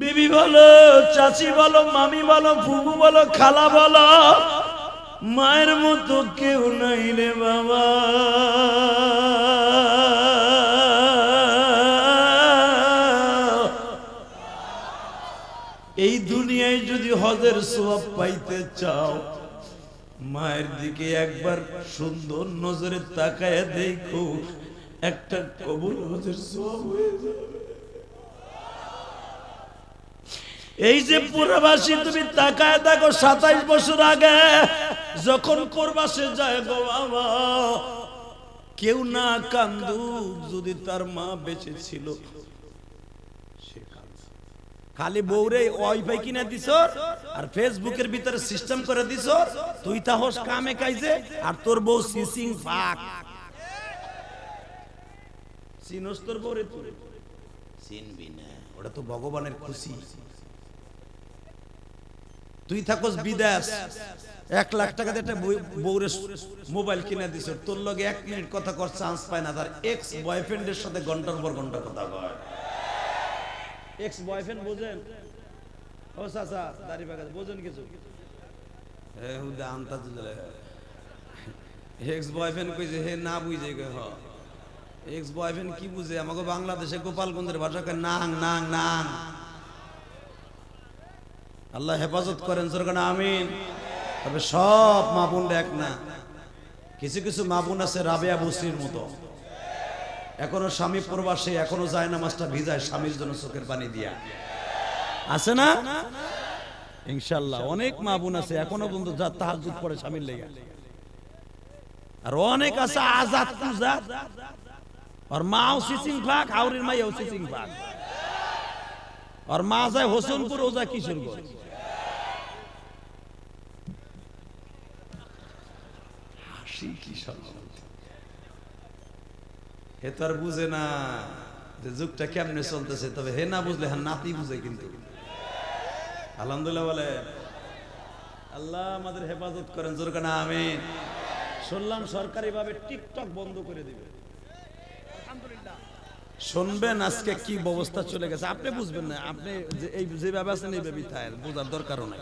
বিবি বলো, চাচি বলো, মামি বলো, ফুফু বলো, খালা বলো, মায়ের মতো কেউ নাই রে বাবা। এই দুনিয়ায় যদি হজের সওয়াব পাইতে চাও, মায়ের দিকে একবার সুন্দর নজরে তাকায় দেখো, একটা কবুল হজের সওয়াব হয়ে যাবে। এই যে প্রবাসী, তুমি তাকায় দেখো 27 বছর আগে যখন প্রবাসে যায় গো বাবা, কেউ না কান্দুক যদি তার মা বেঁচে ছিল। খালি বউরে ওয়াইফাই কিনে দিছ আর ফেসবুকের ভিতরে সিস্টেম করে দিছ, তুই তাহস কামে কাইছে, আর তোর বউ সিসিং ফাক। চিনস তোর বউরে? তুই চিনবি না, ওটা তো ভগবানের খুশি। তুই থাকস বিদেশ, 1 লাখ টাকা দিয়ে একটা বউরে মোবাইল কিনে দিছ, তোর লগে 1 মিনিট কথা কর চান্স পায় না, তার এক্স বয়ফ্রেন্ডের সাথে ঘন্টার পর ঘন্টা কথা কয়। এক্স বয়ফ্রেন্ড বোঝেন? ও চাচা দাড়ি পাকা বোঝেন কিছু? এক্স বয়ফ্রেন্ড কইছে হে না বুঝে গে। হ এক্স বয়ফ্রেন্ড কি বুঝে? আমাকে বাংলাদেশে গোপালগঞ্জের ভাষা কয় নাং নাং নাং। আল্লাহ হেফাজত করেন, সরকার আমিন। তবে সব মা বোন এক না, কিছু কিছু মা বোন আছে রাবেয়া বসরির মতো, এখনো স্বামী প্রবাসে, এখনো যায় না মাছটা ভিজায় স্বামীর জন্য চোখের পানি দিয়া, আছে না? ইনশাআল্লাহ অনেক মা বোন আছে এখনো পর্যন্ত যা তাহাজ্জুদ পড়ে স্বামীর লেগে। আর অনেক আছে আজাদ কুজাত, আর মাও সিসিং ফাক, হাওরির মাইও সিসিং ফাক। আর মা যায় হোসেনপুর, ও যায় কিশোরগঞ্জ। হাসি কি হে তো আর বুঝে না যে যুগটা কেমনে চলতেছে। তবে হে না বুঝলে হ্যাঁ নাতি বুঝে কিন্তু। আলহামদুলিল্লাহ বলে আল্লাহ আমাদের হেফাজত করেন, জোর কানা আমিন। শুনলাম সরকারি ভাবে টিকটক বন্ধ করে দিবে। শুনবেন আজকে কি ব্যবস্থা চলে গেছে, আপনি বুঝবেন না। আপনি এই যে ব্যবস্থা নেই বোঝার দরকারও নাই,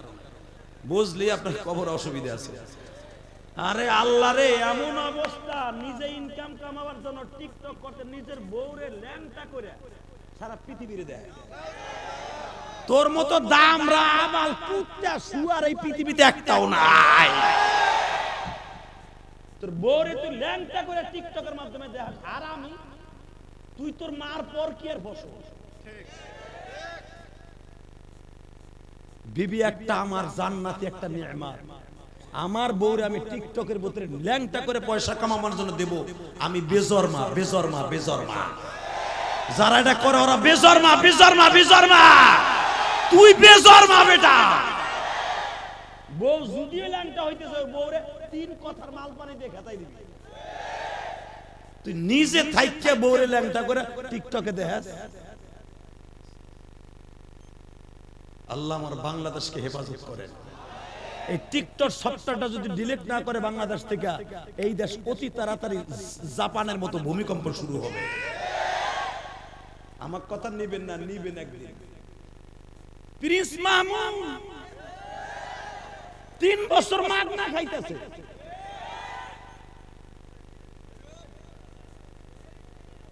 বুঝলি আপনার কবর অসুবিধা আছে। আরে আল্লাহ রে, এমন অবস্থা, নিজে ইনকাম কামাবার জন্য টিকটক করতে নিজের বউরে ল্যাংটা করে সারা পৃথিবীরে দেয়। তোর মতো দামরা আবাল কুত্তা শুয়ার এই পৃথিবীতে একটাও নাই। তোর বউরে তুই ল্যাংটা করে টিকটকের মাধ্যমে দেখাস, আর আমি তুই তোর মার পর কি আর বসো। বিবি একটা আমার জান্নাতি একটা নিয়ামত। আমার বউরে আমি টিকটকের ভিতরে ল্যাংটা করে পয়সা কামানোর জন্য দেব, আমি বেজরমা বেজরমা বেজরমা। যারা এটা করে ওরা বেজরমা বেজরমা বেজরমা। তুই বেজরমা বেটা। বউ যদিও ল্যাংটা হইতেছে, বউরে 3 কথার মাল পানি দিয়ে খেতাই দিবি। তুই নিজে থাইকে বউরে ল্যাংটা করে টিকটকে দেখাস। আল্লাহ আমার বাংলাদেশকে হেফাজত করেন। এই টিকটক সফটওয়্যারটা যদি ডিলিট না করে বাংলাদেশ থেকে, এই দেশ অতি তাড়াতাড়ি জাপানের মতো ভূমিকম্প শুরু হবে। আমার কথা নিবেন না? নিবেন একদিন। প্রিন্স মামুন 3 বছর মাগ না খাইতেছে।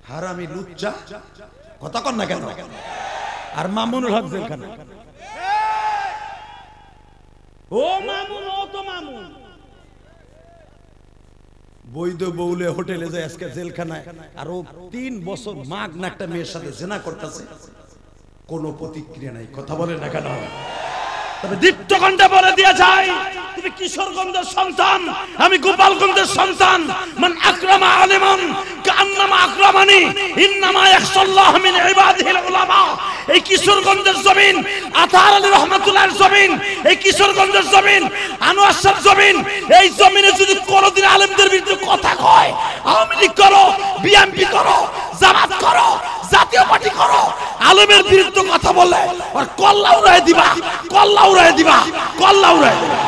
হারামি লুচ্চা, কথা কন না কেন? আর মামুনুল হক জেলখানা। ও মামুন, ও তো মামুন বৈধ বউলে হোটেলে যায় আজকে জেলখানায়, আর ও 3 বছর মাগ না একটা মেয়ের সাথে জেনা করতেছে, কোনো প্রতিক্রিয়া নাই। কথা বলে না কেন? তবে দীপ্তকণ্ঠে বলে দিয়ে যায়, তুমি কিশোরগঞ্জের সন্তান, আমি গোপালগঞ্জের সন্তান। মান আকরামা আলিমান কান্নামা আকরামানি ইন্নামা ইয়াখশাল্লাহ মিন ইবাদিহিল উলামা। এই কিশোরগঞ্জের জমিন, আতার আলী রহমাতুল্লাহর জমিন, এই কিশোরগঞ্জের জমিন, আনোয়ার শাহর জমিন। এই জমিনে যদি কোনোদিন আলেমদের বিরুদ্ধে কথা কয়, আওয়ামী লীগ করো, বিএনপি করো, জামাত করো, জাতীয় পার্টি করো, আলেমের বিরুদ্ধে কথা বললে আর কল্লা উড়ায় দিবা, কল্লা উড়ায় দিবা, কল্লা উড়ায় দিবা।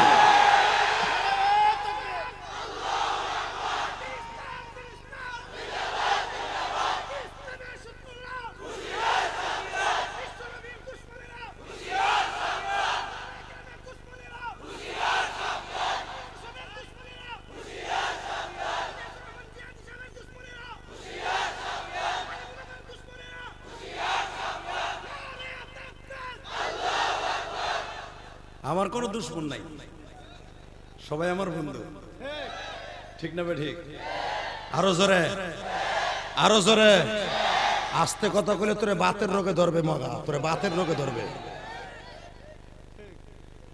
আমার কোনো দুশ্মন নাই, সবাই আমার বন্ধু, ঠিক না? ঠিক। আরো জোরে, আরো জোরে। আস্তে কথা কইলে তোরে বাতের রোগে ধরবে, মগা তোরে বাতের রোগে ধরবে।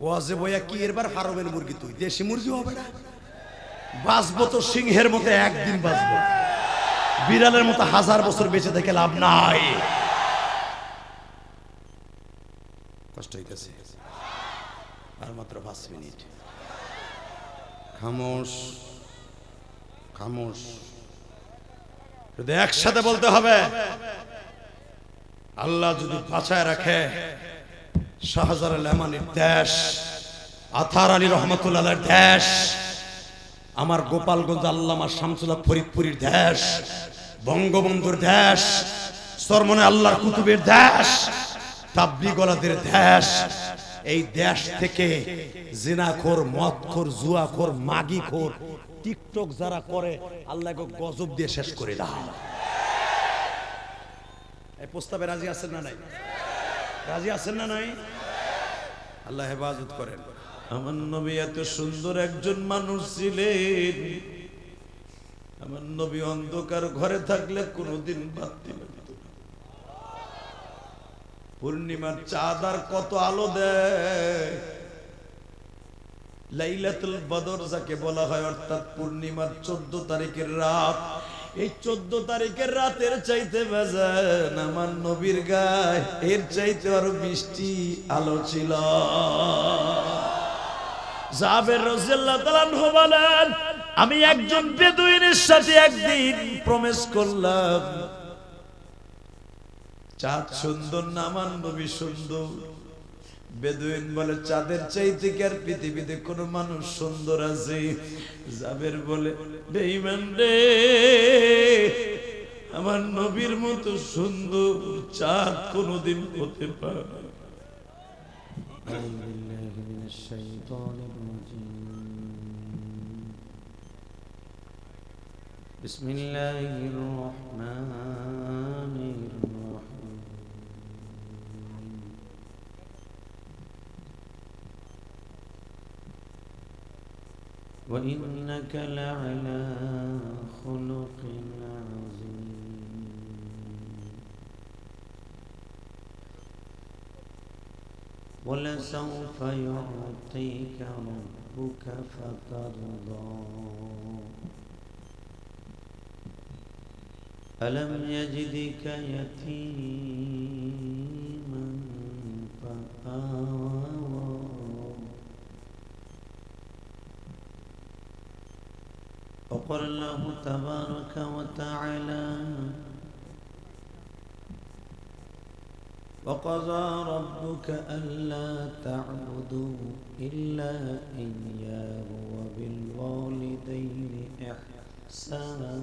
ওয়াজে বইয়া কি এরবার ফার্মের মুরগি, তুই দেশি মুরগি হবে না? বাঁচবো তো সিংহের মতো একদিন বাঁচবো, বিড়ালের মতো 1000 বছর বেঁচে থেকে লাভ নাই। কষ্ট হইতেছে, আর মাত্র 5 মিনিট। খামোশ, খামোশ। যদি একসাথে বলতে হবে, আল্লাহ যদি বাঁচায় রাখে শাহজালাল আমানির দেশ, আথার আলী রহমতুল্লাহর দেশ, আমার গোপালগঞ্জ আল্লামা শামসুল্লাহ ফরিদপুরীর দেশ, বঙ্গবন্ধুর দেশ, সরমনে আল্লাহর কুতুবের দেশ, তাবলিগওয়ালাদের দেশ, এই দেশ থেকে জিনাখোর, মদখোর, জুয়াখোর, মাগিখোর, টিকটক যারা করে আল্লাহকে গজব দিয়ে শেষ করে দাও। এই প্রস্তাবে রাজি আছেন না নাই? রাজি আছেন না নাই? আল্লাহ হেফাজত করেন। আমার নবী এত সুন্দর একজন মানুষ ছিলেন, আমার নবী অন্ধকার ঘরে থাকলে কোনোদিন বাতি লাগতো না। পূর্ণিমার চাঁদ আর কত আলো দেয়। লাইলাতুল বদর যাকে বলা হয়, অর্থাৎ পূর্ণিমার 14 তারিখের রাত, এই 14 তারিখের রাতের চাইতে বেজান আমার নবীর গায়ে এর চাইতে আরো মিষ্টি আলো ছিল। জাবের রাদিয়াল্লাহু তাআলা আনহু বলেন, আমি একজন বেদুইনের সাথে একদিন প্রমিস করলাম, চাঁদ সুন্দর না আমার নবী সুন্দর? বেদুইন বলে, চাঁদের চাইতে কি আর পৃথিবীতে কোনো মানুষ সুন্দর আছে? জাবের বলে, বেঈমান রে, আমার নবীর মতো সুন্দর চাঁদ কোনোদিন হতে পারে না। বিসমিল্লাহির রহমানির রহিম। وإنك لعلى خلق عظيم ولسوف يعطيك ربك فترضى ألم يجدك يتيما فآوى وقال الله تبارك وتعالى وقضى ربك ألا تعبدوا إلا إياه وبالوالدين إحسانا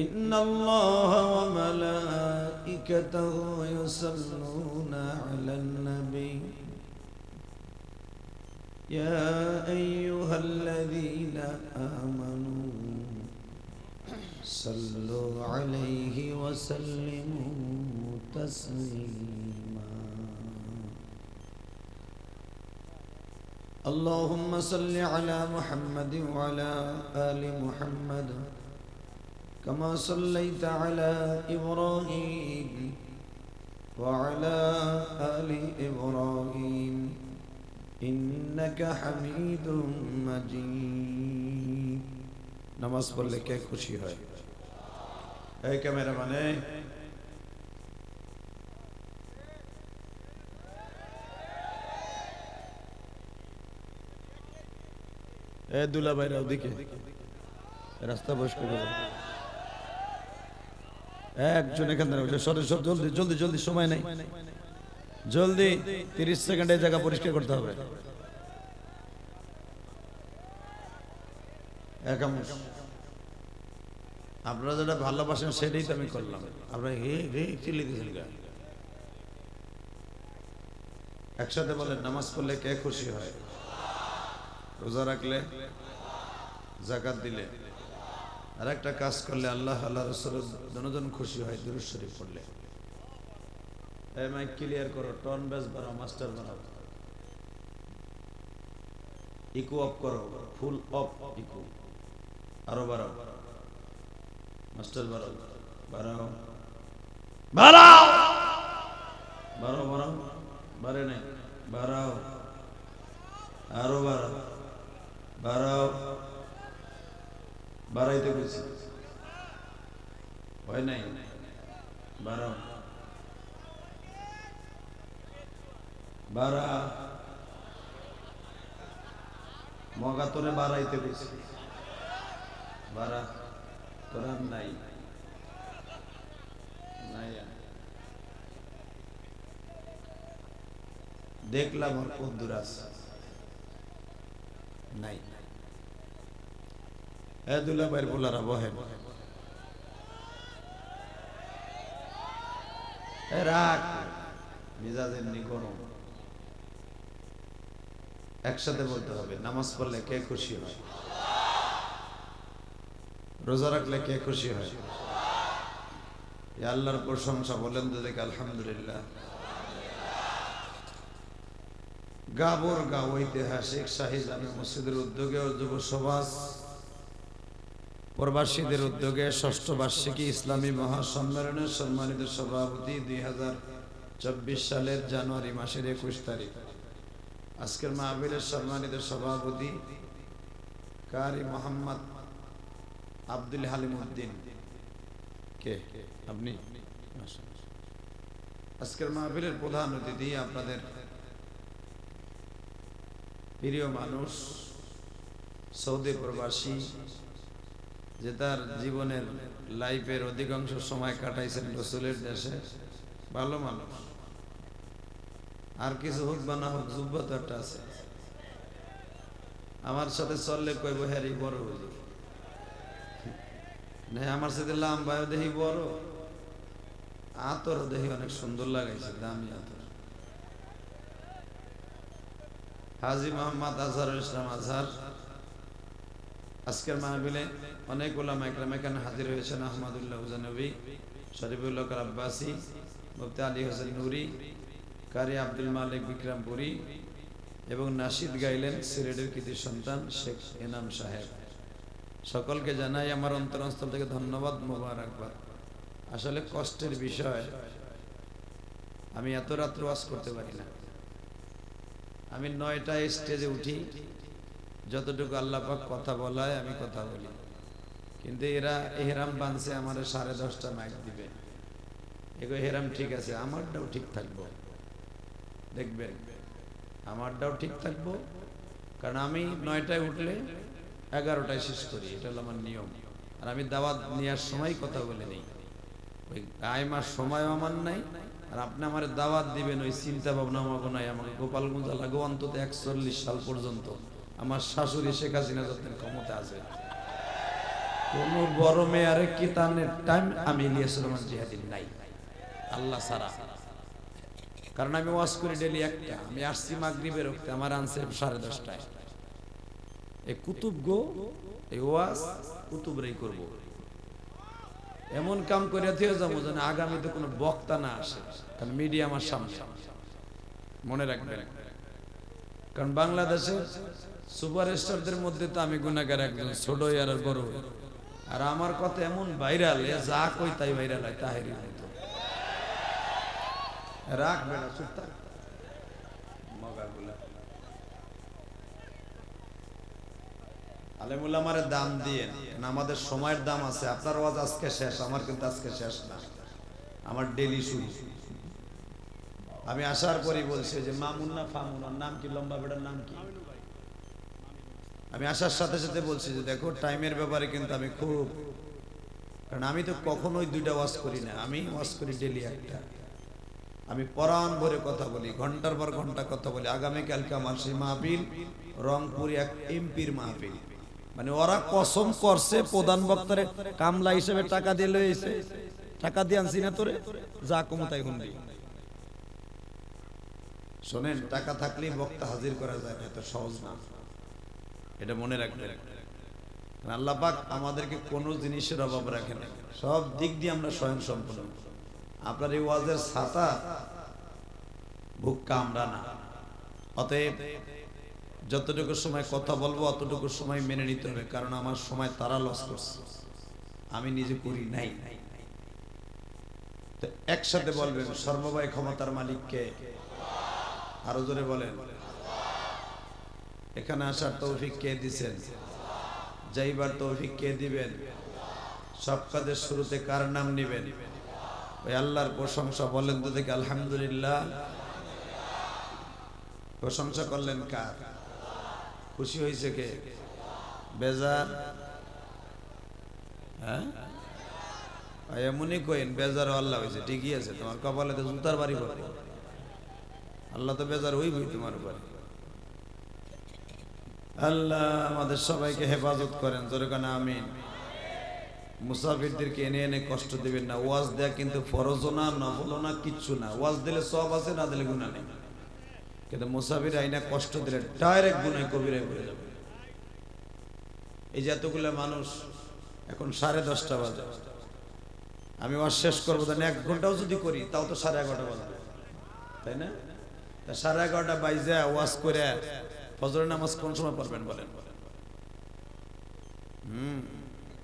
إن الله وملائكته يصلون على النبي يا أيها الذين آمنوا صلوا عليه وسلموا تسليما اللهم صل على محمد وعلى آل محمد كما صليت على إبراهيم وعلى آل إبراهيم إنك حميد مجيد نماز পড়লে কে খুশি হয়? এই ক্যামেরাম্যান, এই দুলা ভাইরা ওদিকে রাস্তা বসে করে একজন এখান থেকে সরে সব জলদি জলদি জলদি, সময় নেই, জলদি 30 সেকেন্ডে জায়গা পরিষ্কার করতে হবে। আপনারা যেটা ভালোবাসেন সেটাই তো আমি করলাম। আপনারা হে হে চিল্লি দিয়েছেন। একসাথে বলেন, নামাজ পড়লে কে খুশি হয়? রোজা রাখলে, যাকাত দিলে, আর একটা কাজ করলে আল্লাহ আল্লাহ রাসূল দুজন খুশি হয়, দুরূদ শরীফ পড়লে। এই মাইক ক্লিয়ার করো, টন বেস বাড়াও, মাস্টার বাড়াও, ইকো অফ করো, ফুল অফ ইকো, আরো বাড়াও, মাস্টার বাড়াও, বাড়াও বাড়াও বাড়াও বাড়াও, বাড়ে নাই, বাড়াও, আরো বাড়াও, বাড়াও, বাড়াইতে গেছি, হয় নাই, বাড়াও, বাড়া, মগা তোরে বাড়াইতে গেছি, বাড়া, তোর আর নাই, নাই আর। দেখলাম ওর কদ্দুর আছে, নাই। এ দুলা ভাইয়ের পোলারা বহেন, এ রাখ, মেজাজ এমনি গরম। একসাথে বলতে হবে, নামাজ পড়লে কে খুশি হয়, রোজা রাখলে কে খুশি হয়, আল্লাহর প্রশংসা বলেন তো দেখে আলহামদুলিল্লাহ। গাবরগাঁও ঐতিহাসিক শাহী জামে মসজিদের উদ্যোগে ও যুব সমাজ প্রবাসীদের উদ্যোগে ষষ্ঠ বার্ষিকী ইসলামী মহাসম্মেলনের সম্মানিত সভাপতি 2024 সালের জানুয়ারি মাসের 21 তারিখ আজকের মাহফিলের সম্মানিত সভাপতি কারি মোহাম্মদ আব্দুল হালিম উদ্দিন, কে আপনি? আজকের মাহফিলের প্রধান অতিথি আপনাদের প্রিয় মানুষ, সৌদি প্রবাসী, যে তার জীবনের লাইফের অধিকাংশ সময় কাটাইছেন রসুলের দেশে, ভালো মানুষ। আর কিছু হোক বা না হোক, যুব্বা তো একটা আছে, আমার সাথে চললে কইব হ্যারি বড় হুজুর, না আমার সাথে লাম্বায়ও দেখি বড়, আতর দেখি অনেক সুন্দর লাগাইছে, দামি আতর। হাজী মোহাম্মদ আজহারুল ইসলাম আজহার, আজকের মাহফিলে অনেক উলামা ইকরাম এখানে হাজির হয়েছেন। আহমদুল্লাহ হুজানবী, শরীফুল্লাহ আব্বাসী, মুফতি আলী হোসেন নুরি, কারি আব্দুল মালিক বিক্রমপুরী এবং নাশিদ গাইলেন সিলেটের কৃতি সন্তান শেখ এনাম সাহেব। সকলকে জানাই আমার অন্তরস্থল থেকে ধন্যবাদ, মোবারকবাদ। আসলে কষ্টের বিষয়, আমি এত রাত্র ওয়াজ করতে পারি না। আমি 9টায় স্টেজে উঠি, যতটুকু আল্লাহ পাক কথা বলায় আমি কথা বলি, কিন্তু এরা এহরাম বানছে আমার 10:30টা মাইক দিবে। এগো এহরাম ঠিক আছে, আমারটাও ঠিক থাকবো, দেখবেন আমারটাও ঠিক থাকবো, কারণ আমি 9টায় উঠলে 11টায় শেষ করি, এটা হলো আমার নিয়ম। আর আমি দাওয়াত নেওয়ার সময় কথা বলে নেই, ওই গায়মার সময়ও আমার নাই। আর আপনি আমার দাওয়াত দিবেন, ওই চিন্তা ভাবনা আমাকে নাই। আমাকে গোপালগঞ্জ লাগো অন্তত 41 সাল পর্যন্ত আমার শাশুড়ি শেখ হাসিনা যতদিন ক্ষমতা আছে, কোন বড় মেয়ারে কিতানের টাইম আমি ইলিয়াস রহমান জিহাদি নাই, আল্লাহ সারা। কারণ আমি ওয়াজ করি ডেলি একটা, আমি আসছি মাগরিবের ওক্তে, আমার আনছে 10:30টায়। এই কুতুব গো, এই ওয়াজ কুতুবরাই করব, এমন কাম করে দিয়ে যাবো যেন আগামীতে কোনো বক্তা না আসে, কারণ মিডিয়া আমার সামনে, মনে রাখবেন। কারণ বাংলাদেশের সুপারস্টারদের মধ্যে তো আমি গুনাহগার একজন, ছোট আর বড়। আর আমার কথা এমন ভাইরাল, যা কই তাই ভাইরাল হয়, তাহেরির মতো। রাখবে না, চুপ থাক মগাগুলা। আলেমুল আমারে দাম দিয়ে, আমাদের সময়ের দাম আছে। আপনার ওয়াজ আজকে শেষ, আমার কিন্তু আজকে শেষ না, আমার ডেলি শুরু। আমি আসার পরই বলছি যে মামুন না ফামুন, ওর নাম কি, লম্বা বেটার নাম কি? আমি আসার সাথে সাথে বলছি যে দেখো টাইমের ব্যাপারে কিন্তু আমি খুব, কারণ আমি তো কখনোই 2টা ওয়াজ করি না, আমি ওয়াজ করি ডেলি একটা। আমি পরাণ ভরে কথা বলি, ঘন্টার পর ঘন্টা কথা বলি। আগামীকালকে আমার সেই মাহফিল রংপুর এক এমপির মাহফিল, মানে ওরা কসম করছে প্রধান বক্তারে কামলা হিসেবে টাকা দিয়ে লইছে, টাকা দিয়ে আনছি না তোরে, যা কমতাই হুন্ডি। শোনেন, টাকা থাকলেই বক্তা হাজির করা যায়, এত সহজ না, এটা মনে রাখবেন। আল্লাহ পাক আমাদেরকে কোনো জিনিসের অভাব রাখে না, সব দিক দিয়ে আমরা স্বয়ং সম্পূর্ণ। আপনার এই ওয়াজের ছাতা ভুক্কা আমরা না। অতএব যতটুকু সময় কথা বলবো অতটুকু সময় মেনে নিতে হবে, কারণ আমার সময় তারা লস করছে, আমি নিজে করি নাই। তো একসাথে বলবেন সর্বময় ক্ষমতার মালিককে। আরো জোরে বলেন। এখানে আসার তৌফিক কে দিবেন? যাইবার তৌফিক কে দিবেন? সব কাজের শুরুতে কার নাম নেবেন? ওই আল্লাহর প্রশংসা বলেন তো দেখি আলহামদুলিল্লাহ। প্রশংসা করলেন কার? খুশি হয়েছে কে? বেজার? হ্যাঁ, এমনই কইন বেজার আল্লাহ হয়েছে, ঠিকই আছে, তোমার কপালে তো জুতার বাড়ি পড়ে, আল্লাহ তো বেজার হইবই তোমার উপরে। আল্লাহ আমাদের সবাইকে হেফাজত করেন, জোরে কানা আমিন। মুসাফিরদেরকে এনে এনে কষ্ট দিবেন না। ওয়াজ দেয়া কিন্তু ফরজও না, নফলও না, কিচ্ছু না। ওয়াজ দিলে সব আছে, না দিলে গুনাহ নেই, কিন্তু মুসাফির আইনা কষ্ট দিলে ডাইরেক্ট গুনাহ কবিরায় পড়ে যাবে। এই যে এতগুলো মানুষ, এখন 10:30 বাজে, আমি ওয়াজ শেষ করবো তাহলে 1 ঘন্টাও যদি করি তাও তো 11:30 বাজবে, তাই না? 11:30 বাইজা ওয়াজ করে ফজরের নামাজ কোন সময় পড়বেন বলেন?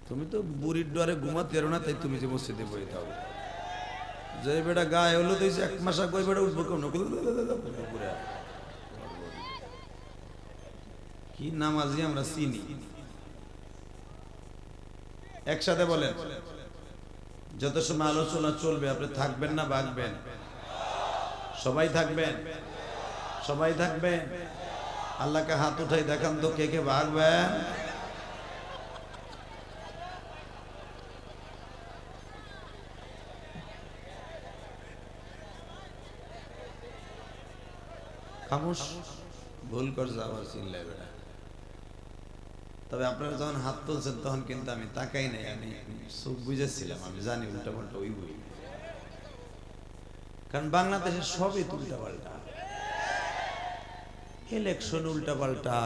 তুমি তো বুড়ির ডরে ঘুমাতে পারো না, তাই তুমি যে মসজিদে বইতে হবে। যে বেটা গায়ে হলো তো 1 মাস আগে ওই বেটা উঠবো কেমন? কি নামাজি আমরা চিনি। একসাথে বলেন। যত সময় আলোচনা চলবে আপনি থাকবেন না ভাগবেন? সবাই থাকবেন? সবাই থাকবেন? আল্লাহকে হাত উঠাই দেখান তো কে কে ভাগবেন? খামোশ, ভুল কর যাওয়ার চিল্লাই বেড়া। তবে আপনারা যখন হাত তুলছেন তখন কিন্তু আমি তাকাই নাই, আমি চোখ বুঝেছিলাম, আমি জানি উল্টা পাল্টা ওই বই, কারণ বাংলাদেশের সবই উল্টা পাল্টা। ইলেকশন উল্টা পাল্টা,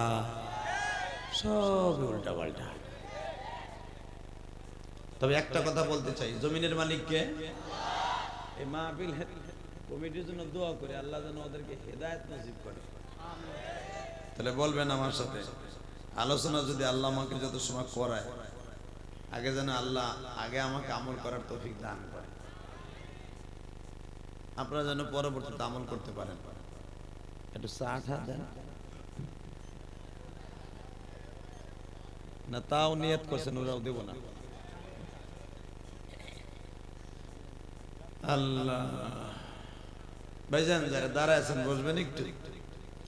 সব উল্টা পাল্টা। তবে একটা কথা বলতে চাই, জমিনের মালিককে। এই মাহফিল কমিটির জন্য দোয়া করে আল্লাহ যেন ওদেরকে হেদায়েত নসিব করে। তাহলে বলবেন আমার সাথে, আলোচনা যদি আল্লাহ আমাকে যত সময় করায়, আগে যেন আল্লাহ আগে আমাকে আমল করার তৌফিক দান করে, আপনারা যেন পরবর্তীতে আমল করতে পারেন। একটু চা দেন না, তাও নিয়ত করছেন, ওরাও দেব না। আল্লাহ ভাইজান যারা দাঁড়ায় আছেন বসবেন একটু,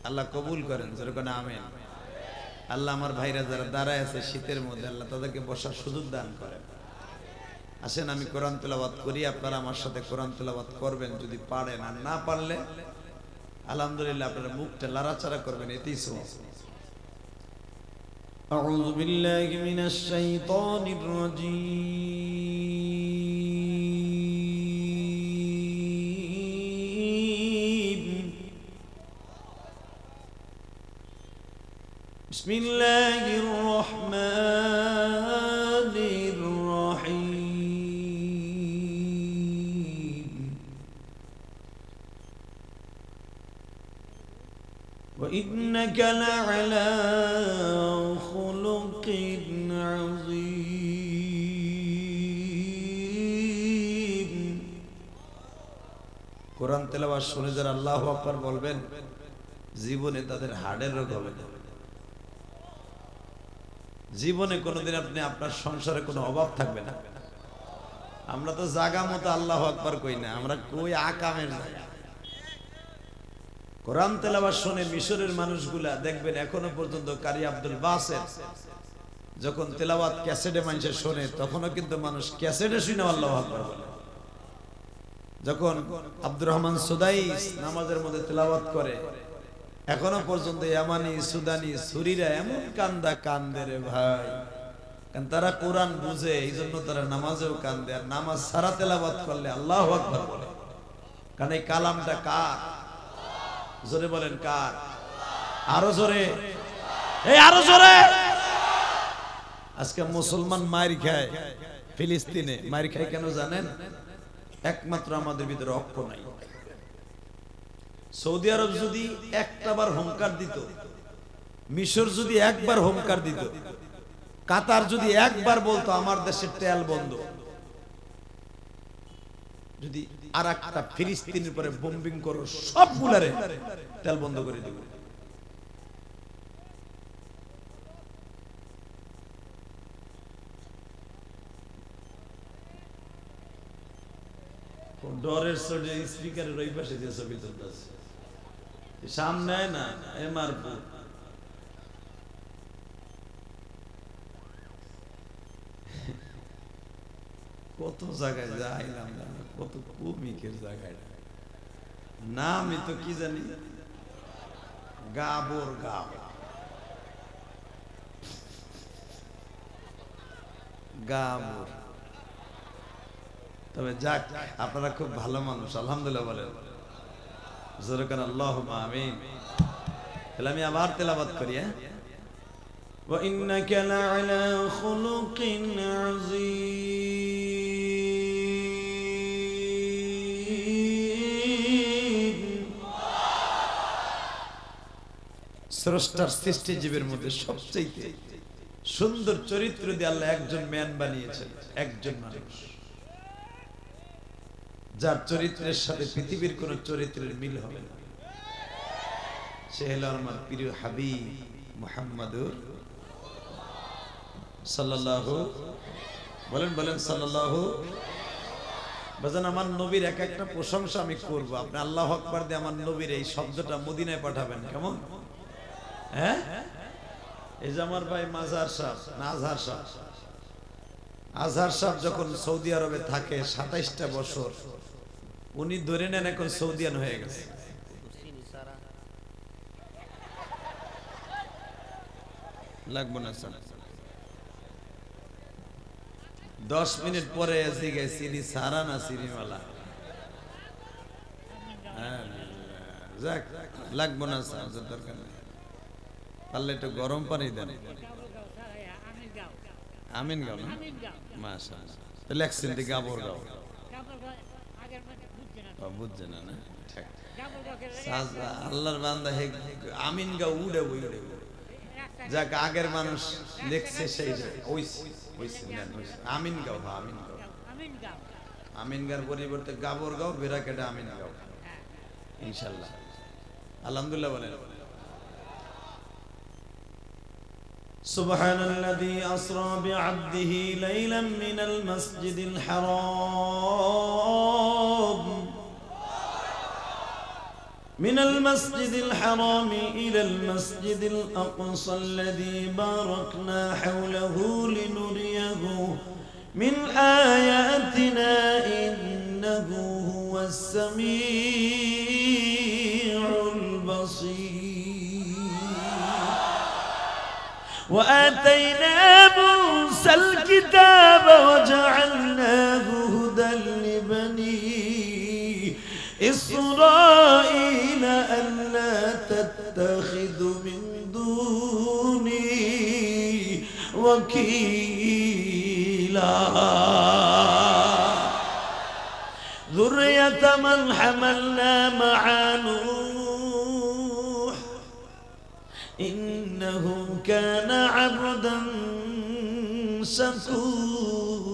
আল্লাহ কবুল করেন, যেরকম আমিন। আল্লাহ আমার ভাইরা যারা দাঁড়ায় আছে শীতের মধ্যে, আল্লাহ তাদেরকে বসার সুযোগ দান করেন। আসেন আমি কোরআন তেলাওয়াত করি, আপনারা আমার সাথে কোরআন তেলাওয়াত করবেন যদি পারেন, আর না পারলে আলহামদুলিল্লাহ আপনারা মুখটা লাড়াচাড়া করবেন, এতেই সওয়াব। আউযু বিল্লাহি মিনাশ শাইতানির রাজীম। বিসমিল্লাহির রহমানির রহিম। وإنك لعلى خلق عظيم। কোরআন তেলাওয়াত শুনে যারা আল্লাহু আকবার বলবেন, জীবনে তাদের হাড়ের রোগ হবে না। জীবনে কোনোদিন আপনি আপনার সংসারে কোনো অভাব থাকবে না। আমরা তো জায়গা মতো আল্লাহু আকবার কই না, আমরা কই আকামের জায়গা। কোরআন তেলাওয়াত শুনে মিশরের মানুষগুলা দেখবেন এখনো পর্যন্ত কারি আব্দুল বাসের যখন তেলাওয়াত ক্যাসেটে মানুষে শোনে, তখনও কিন্তু মানুষ ক্যাসেটে শুনে আল্লাহু আকবার বলে। যখন আব্দুর রহমান সুদাইস নামাজের মধ্যে তেলাওয়াত করে, এখনো পর্যন্ত ইয়ামানি সুদানি সুরিরা এমন কান্দা কান্দে রে ভাই, কারণ তারা কোরআন বুঝে, এই জন্য তারা নামাজেও কান্দে। আর নামাজ সারা তেলাওয়াত করলে আল্লাহু আকবার বলে, কারণ এই কালামটা কার? জোরে বলেন কার? আরো জোরে, এই আরো জোরে। আজকে মুসলমান মার খায় ফিলিস্তিনে, মার খায় কেন জানেন? একমাত্র আমাদের ভিতরে ঐক্য নাই। সৌদি আরব যদি একটাবার হুঙ্কার দিত, মিশর যদি একবার হুঙ্কার দিত, কাতার যদি একবার বলতো আমার দেশের তেল বন্ধ, যদি আর একটা ফিলিস্তিনের পরে বোম্বিং করো সবগুলারে তেল বন্ধ করে দিবে। ডরের চোটে স্পিকারের ওই পাশে যে ছবি তুলতেছে, সামনে না এমআরপুর কত জায়গায় যাইলাম, কত কমিকের জায়গায় নামই তো কি জানি, গাবর গাব, গাবর। তবে যাক, আপনারা খুব ভালো মানুষ, আলহামদুলিল্লাহ বলেন জোরে কান আল্লাহুম্মা আমিন। তাহলে আমি আবার তেলাওয়াত করি। ওয়া ইন্নাকা লাআলা খুলুকিন আযীম। স্রষ্টার সৃষ্টি জীবের মধ্যে সবচেয়ে সুন্দর চরিত্র দিয়ে আল্লাহ একজন ম্যান বানিয়েছেন, একজন মানুষ যার চরিত্রের সাথে পৃথিবীর কোন চরিত্রের মিল হবে না। সে হলো আমার প্রিয় হাবিব মুহাম্মাদুর সাল্লাল্লাহু, বলেন বলেন সাল্লাল্লাহু। বাজান, আমার নবীর এক একটা প্রশংসা আমি করব, আপনি আল্লাহু আকবার দিয়ে আমার নবীর এই শব্দটা মদিনায় পাঠাবেন, কেমন? হ্যাঁ, এই যে আমার ভাই মাজার সাহেব না আজহার সাহেব, আজহার সাহেব যখন সৌদি আরবে থাকে 27টা বছর, উনি ধরে নেন এখন সৌদিয়ান হয়ে গেছে। লাগবো না স্যার, 10 মিনিট পরে এসে চিনি সারা না চিনিওয়ালা। যাক, লাগবো না স্যার, দরকার নেই, পারলে একটু গরম পানি দেন। আমিন গাও না, মাশাআল্লাহ। তাহলে অ্যাকসেন্টে গাবর গাও, বুঝছে না না, ঠিক। আল্লাহর বান্দা হে আমিন গাও উড়ে উড়ে, যাক আগের মানুষ লেখছে সেই আমিন গাও, আমিন গাও, আমিন গার পরিবর্তে গাবর গাও, বেরা কেটে আমিন গাও ইনশাআল্লাহ। আলহামদুলিল্লাহ বলেন। সুবহানাল্লাযী আসরা বিআবদিহি লাইলাম মিনাল মাসজিদিল হারাম من المسجد الحرام إلى المسجد الأقصى الذي باركنا حوله لنريه من آياتنا إنه هو السميع البصير. وآتينا موسى الكتاب وجعلناه هدى لبني إسرائيل ألا تتخذوا من دوني وكيلا ذرية من حملنا مع نوح إنه كان عبدا شكورا.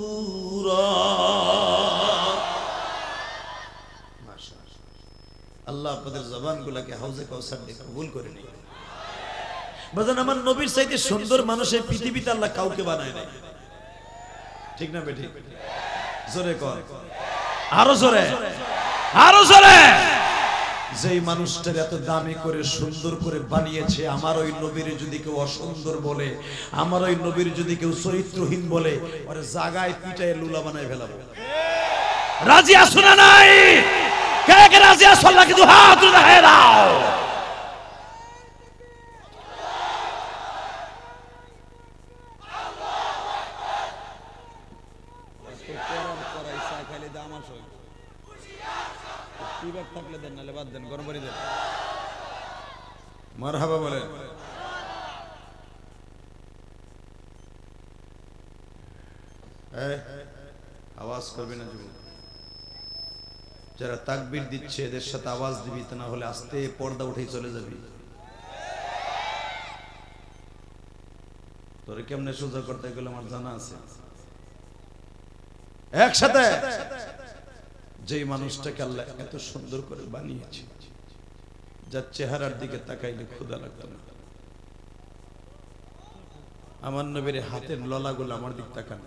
আল্লাহ আপনাদের জবানগুলোকে হাউজে কাউসার দিয়ে কবুল করে নিন। বাজান, আমার নবীর চাইতে সুন্দর মানুষ এই পৃথিবীতে আল্লাহ কাউকে বানায় নাই, ঠিক না বেঠিক? জোরে কর, আরো জোরে, আরো জোরে। যেই মানুষটার এত দামি করে সুন্দর করে বানিয়েছে, আমার ওই নবীর যদি কেউ অসুন্দর বলে, আমার ওই নবীর যদি কেউ চরিত্রহীন বলে, ওরে জাগায় পিটায় লুলা বানায় ফেলাবো। রাজি আছো না নাই? কে কে রাজি আছো? আল্লাহ কিন্তু হাত উঠায় দাও। মারহাবা বলেন। আওয়াজ করবে না যুবক। যারা তাকবীর দিচ্ছে এদের সাথে আওয়াজ দিবি, তা না হলে আস্তে পর্দা উঠেই চলে যাবি। তোরে কেমনে সোজা করতে গেলে আমার জানা আছে। একসাথে যেই মানুষটাকে আল্লাহ এত সুন্দর করে বানিয়েছে, যার চেহারার দিকে তাকাইলে ক্ষুধা লাগতো না। আমার নবীর হাতের ললাগুলো আমার দিক তাকান,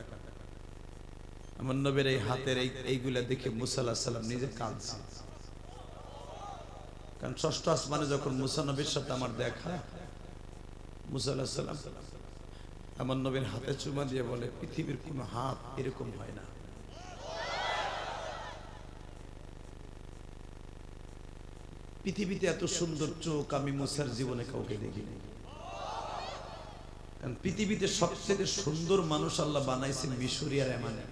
আমার নবীর এই হাতের এইগুলা দেখে মুসা আলাইহিস সালাম নিজে কাঁদছে। কারণ ষষ্ঠ আসমানে যখন মুসা নবীর সাথে আমার দেখা, মুসা আলাইহিস সালাম আমার নবীর হাতে চুমা দিয়ে বলে, পৃথিবীর কোন হাত এরকম হয় না। পৃথিবীতে এত সুন্দর চোখ আমি মুসার জীবনে কাউকে দেখিনি। কারণ পৃথিবীতে সবচেয়ে সুন্দর মানুষ আল্লাহ বানাইছেন মিশরি আর এমানে,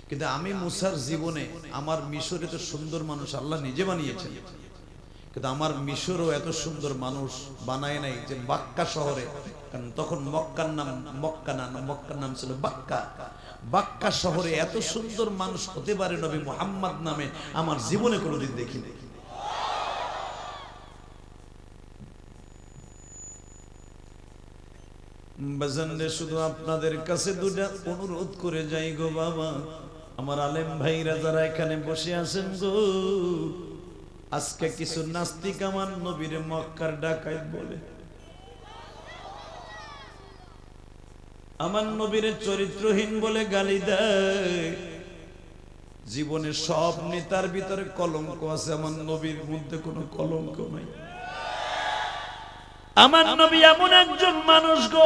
কিন্তু আমি মুসার জীবনে আমার মিশরে তো সুন্দর মানুষ আল্লাহ নিজে বানিয়েছেন, কিন্তু আমার মিশরও এত সুন্দর মানুষ বানায় নাই যে বাক্কা শহরে। কারণ তখন মক্কার নাম ছিল বাক্কা। বাক্কা শহরে এত সুন্দর মানুষ হতে পারে নবী মুহাম্মদ নামে আমার জীবনে কোনোদিন দেখিনি। বাজানরে শুধু আপনাদের কাছে দুটা অনুরোধ করে যাই গো বাবা, আমার আলেম ভাইরা যারা এখানে বসে আছেন গো, আজকে কিছু নাস্তিক আমার নবীর মক্কার ডাকাইত বলে, আমার নবীর চরিত্রহীন বলে গালি দেয়। জীবনে সব নেতার ভিতরে কলঙ্ক আছে, আমার নবীর মধ্যে কোনো কলঙ্ক নাই। আমার নবী এমন একজন মানুষ গো,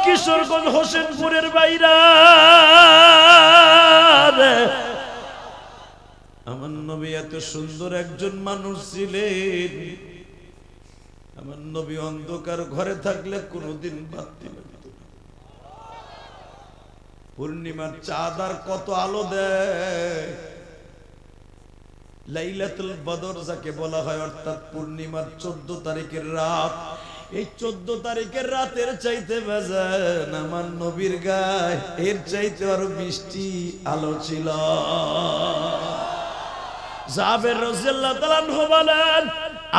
কিশোরগঞ্জ হোসেনপুরের বাইরা, আমার নবী এত সুন্দর একজন মানুষ ছিলেন। আমার নবী অন্ধকার ঘরে থাকলে কোনোদিন বাতি লাগতো না। পূর্ণিমার চাঁদ আর কত আলো দেয়। লাইলাতুল বদর যাকে বলা হয়, অর্থাৎ পূর্ণিমার 14 তারিখের রাত, এই 14 তারিখের রাতের চাইতে বাজান আমার নবীর গায়ে এর চাইতে আরো মিষ্টি আলো ছিল। জাবের রাদিয়াল্লাহু তাআলা আনহু বলেন,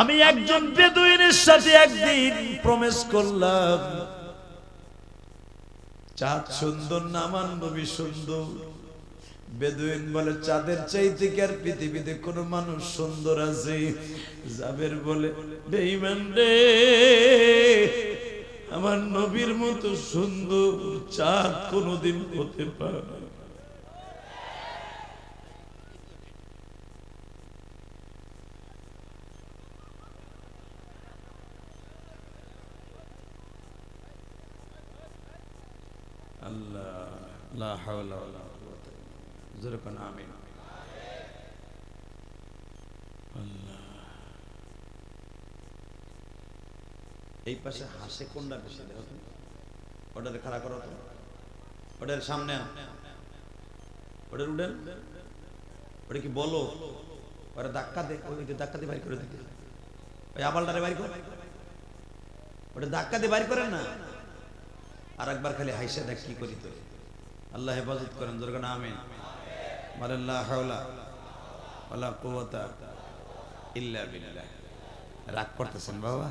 আমি একজন বেদুইনের সাথে একদিন প্রমিস করলাম, চাঁদ সুন্দর না আমার নবী সুন্দর? বেদুইন বলে, চাঁদের চাইতে কি আর পৃথিবীতে কোন মানুষ সুন্দর আছে? জাবের বলে, বেঈমান রে, আমার নবীর মতো সুন্দর চাঁদ কোনদিন হতে পারে না। আল্লাহ, লা হাওলা ওয়ালা কুওয়াতা ইল্লা বিল্লাহ। আমিন। আল্লাহ, এই পাশে হাসে কোনটা বেশি? দেখো তো, ওটারে খাড়া করো তো, ওটার সামনে আন, ওটার উডেন, ওটা কি বলো, ওরা ধাক্কা দে, ওই ধাক্কা দিয়ে বাইর করে দিতে, ওই আবালটারে বাইর করে, ওটা ধাক্কা দিয়ে বাইর করেন না। আর একবার খালি হাইসা দেখ কি করি তো। আল্লাহ হেফাজত করেন, জোরে বলেন আমিন। বলেন লা হাওলা ওয়ালা কুওয়াতা ইল্লা বিল্লাহ। রাগ করতেছেন বাবা?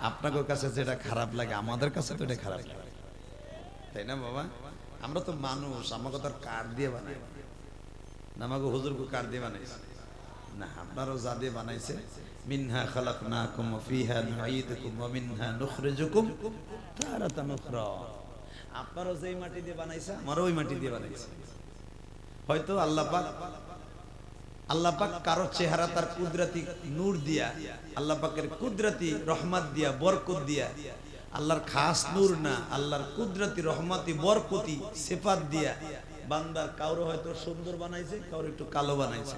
আপনাদের কাছে যেটা খারাপ লাগে আমাদের কাছে তো এটা খারাপ লাগে, তাই না বাবা? আমরা তো মানুষ, আমাকে তো কার দিয়ে বানাই না, আমাকে হুজুরকে কার দিয়ে বানাইছে না, আপনারও যা দিয়ে বানাইছে। মিনহা খালাকনাকুম ওয়া ফিহা নুঈদুকুম ওয়া মিনহা নুখরিজুকুম তারাতান উখরা। আপনারও যেই মাটি দিয়ে বানাইছে আমারও ওই মাটি দিয়ে বানাইছে। হয়তো আল্লাহ পাক কারো চেহারা তার কুদরতি নূর দিয়া, আল্লাহ পাকের কুদরতি রহমত দিয়া, বরকত দিয়া, আল্লাহর খাস নূর না, আল্লাহর কুদরতি রহমতি বরকতি সিফাত দিয়া বান্দার কাউরে হয়তো সুন্দর বানাইছে, কাউরে একটু কালো বানাইছে।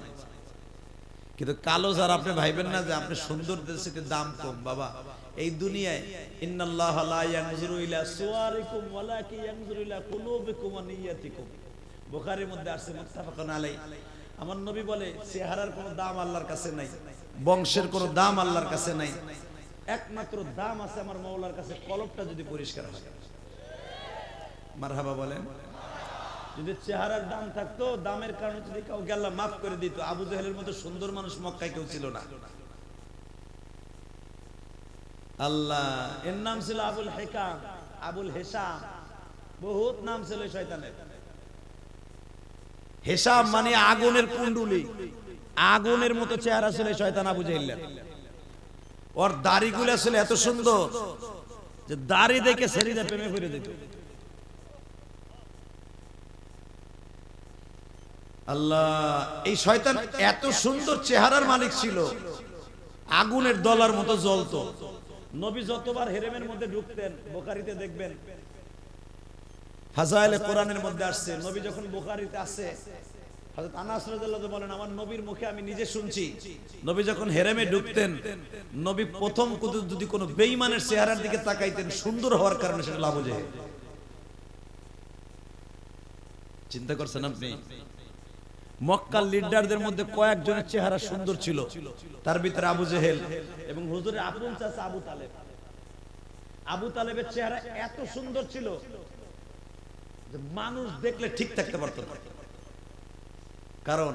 কিন্তু কালো যারা, আপনি ভাইবেন না যে আপনি সুন্দর দেশে দাম কম। বাবা, এই দুনিয়ায় ইন্নাল্লাহ লা ইয়ানজুরু ইলা সুওয়ারিকুম ওয়ালাকিন ইয়ানজুরু ইলা কুলুবিকুম ওয়া নিয়াতিকুম। বুখারীর মধ্যে আছে, মুত্তাফাকুন আলাইহি। আমার নবী বলে, চেহারার কোনো দাম আল্লাহর কাছে নাই, বংশের কোনো দাম আল্লাহর কাছে নাই, একমাত্র দাম আছে আমার মাওলার কাছে কলবটা যদি পরিষ্কার হয়। মারহাবা বলেন। যদি চেহারার দাম থাকতো, দামের কারণে যদি কাউকে আল্লাহ মাফ করে দিত, আবু জাহেলের মতো সুন্দর মানুষ মক্কায় কেউ ছিল না। আল্লাহ, এর নাম ছিল আবুল হেকাম, আবুল হেসাম, বহুত নাম ছিল শয়তানের। হেসাম মানে আগুনের কুণ্ডুলি, আগুনের মতো চেহারা ছিল শয়তান আবু জাহেলের। ওর দাড়িগুলো ছিল এত সুন্দর যে দাড়ি দেখে ছেড়ে প্রেমে পড়ে দিত। আল্লাহ, এই শয়তান এত সুন্দর চেহারার মালিক ছিল, আগুনের দলার মতো জ্বলতো। নবী যতবার হেরেমের মধ্যে ঢুকতেন, বুখারীতে দেখবেন, ফাজাইলে কোরআনের মধ্যে আসছে, নবী যখন বুখারীতে আসে, হযরত আনাস রাদিয়াল্লাহু বলেন, আমার নবীর মুখে আমি নিজে শুনছি, নবী যখন হেরেমে ঢুকতেন, নবী প্রথম যদি কোনো বেঈমানের চেহারার দিকে তাকাইতেন, সুন্দর হওয়ার কারণে সেটা আবু জাহেল। চিন্তা করছেন আপনি? মক্কার লিডারদের মধ্যে কয়েকজনের চেহারা সুন্দর ছিল, তার ভিতরে আবু জাহেল এবং হুজুরের আপন চাচা আবু তালেব। আবু তালেবের চেহারা এত সুন্দর ছিল যে মানুষ দেখলে ঠিক থাকতে পারত না, কারণ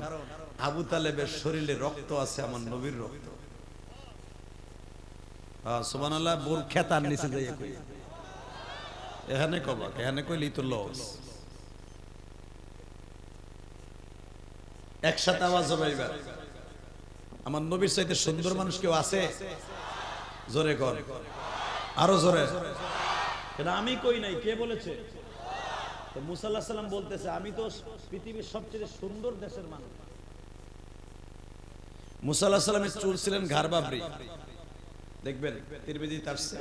আবু তালেবের শরীরে রক্ত আছে আমার নবীর রক্ত। সুবহানাল্লাহ। বোর খেতার নিচে যাইয়া কই, এখানে কবা, এখানে কইলি তো লস। একসাথে আওয়াজ হবে এবার, আমার নবীর চাইতে সুন্দর মানুষ কেউ আছে? জোরে কর, আরো জোরে। এটা আমি কই নাই, কে বলেছে? তো মুসা আলাইহিস সালাম বলতেছে, আমি তো পৃথিবীর সবচেয়ে সুন্দর দেশের মানুষ। মুসা আলাইহিস সালামের চুল ছিলেন ঘাড় বাবরি, দেখবেন তিরমিজিতে আসছে,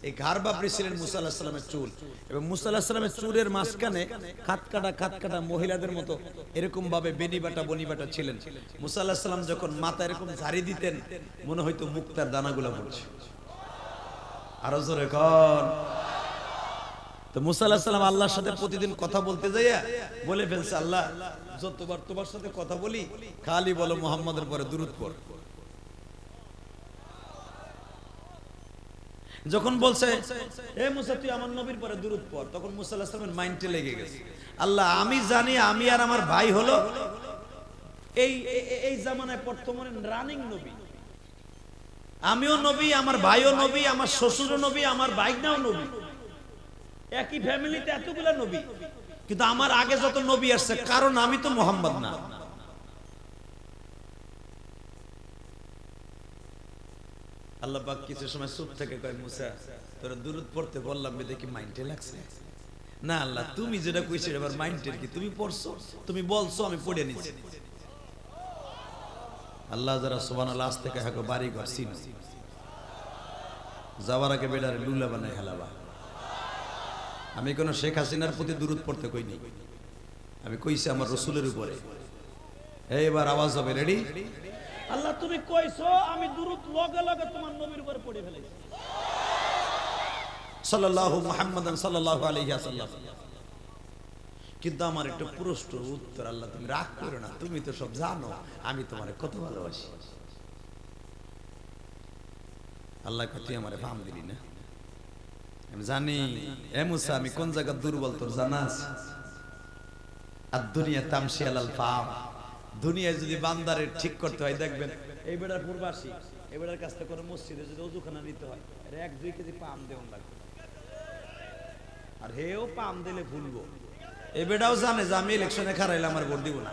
এই ঘাড় বাবরি ছিলেন মুসা আলাইহিস সালামের চুল। এবং মুসা আলাইহিস সালামের চুলের মাঝখানে খাতকাটা মহিলাদের মতো এরকম ভাবে বেনিবাটা বনিবাটা ছিলেন। মুসা আলাইহিস সালাম যখন মাথা এরকম ঝাড়ি দিতেন, মনে হইতো মুক্তার দানাগুলো পড়ছে। আরো জোরে কর। তো মুসা আলাইহিস সালাম আল্লাহর সাথে প্রতিদিন কথা বলতে যাইয়া বলে ফেলছে, আল্লাহ, যতবার তোমার সাথে কথা বলি খালি বলো মুহাম্মাদের পরে দুরূদ পড়। যখন বলছে, এ মুসা তুই আমার নবীর পরে দুরূদ পড়, তখন মুসা আলাইহিস সালামের মাইন্ডে লেগে গেছে, আল্লাহ, আমি জানি আমি আর আমার ভাই হলো এই জামানায় বর্তমানে রানিং নবী। আমিও নবী, আমার ভাইও নবী, আমার শ্বশুরও নবী, আমার ভাইনাও নবী, একই ফ্যামিলিতে এতগুলো নবী, কিন্তু আমার আগে যত নবী আসছে, কারণ আমি তো মুহাম্মদ না। আল্লাহ পাক কিছু সময় চুপ থেকে কয়, মুসা, তোরা দুরূদ পড়তে বললাম দেখি মাইন্ডে লাগছে না? আল্লাহ, তুমি যেটা কইছো এবার মাইন্ডের কি? তুমি পড়ছো, তুমি বলছো, আমি পড়ে নিছি। আল্লাহ যারা সুবহানাল্লাহ আজ থেকে হাকো বাড়ি ঘর চিনো, যাওয়ার আগে বেডারে লুলা বানায় হেলাবা। আমি কোন শেখ হাসিনার প্রতি দুরূদ পড়তে কইনি, আমি কইছি আমার রাসূলের উপরে। এবার আওয়াজ হবে, রেডি? আল্লাহ, তুমি কইছো, আমি দুরূদ লগে লগে তোমার নবীর উপরে পড়ে ফেলেছি, সাল্লাল্লাহু মুহাম্মাদান সাল্লাল্লাহু আলাইহি ওয়াসাল্লাম। কিন্তু আমার একটা প্রশ্ন উত্তর, আল্লাহ তুমি রাগ করো না, তুমি তো সব জানো আমি তোমারে কত ভালোবাসি। আল্লাহ কয়, তুই আমারে ফাম দিলি না? আমি জানি এ মুসা, আমি কোন জায়গা দুর্বল তোর জানা আছে। আর দুনিয়া তামশি আলাল ফাম, দুনিয়ায় যদি বান্দারে ঠিক করতে হয়, দেখবেন এই বেড়ার পূর্বাসী, এই বেড়ার কাছ থেকে কোনো মসজিদে যদি ওযুখানা নিতে হয়, এর 1-2 কেজি পাম দেওয়া লাগবে, আর হেও পাম দিলে ভুলবো। এই বেড়াও জানে যে আমি ইলেকশনে খারাইলে আমার ভোট দিব না।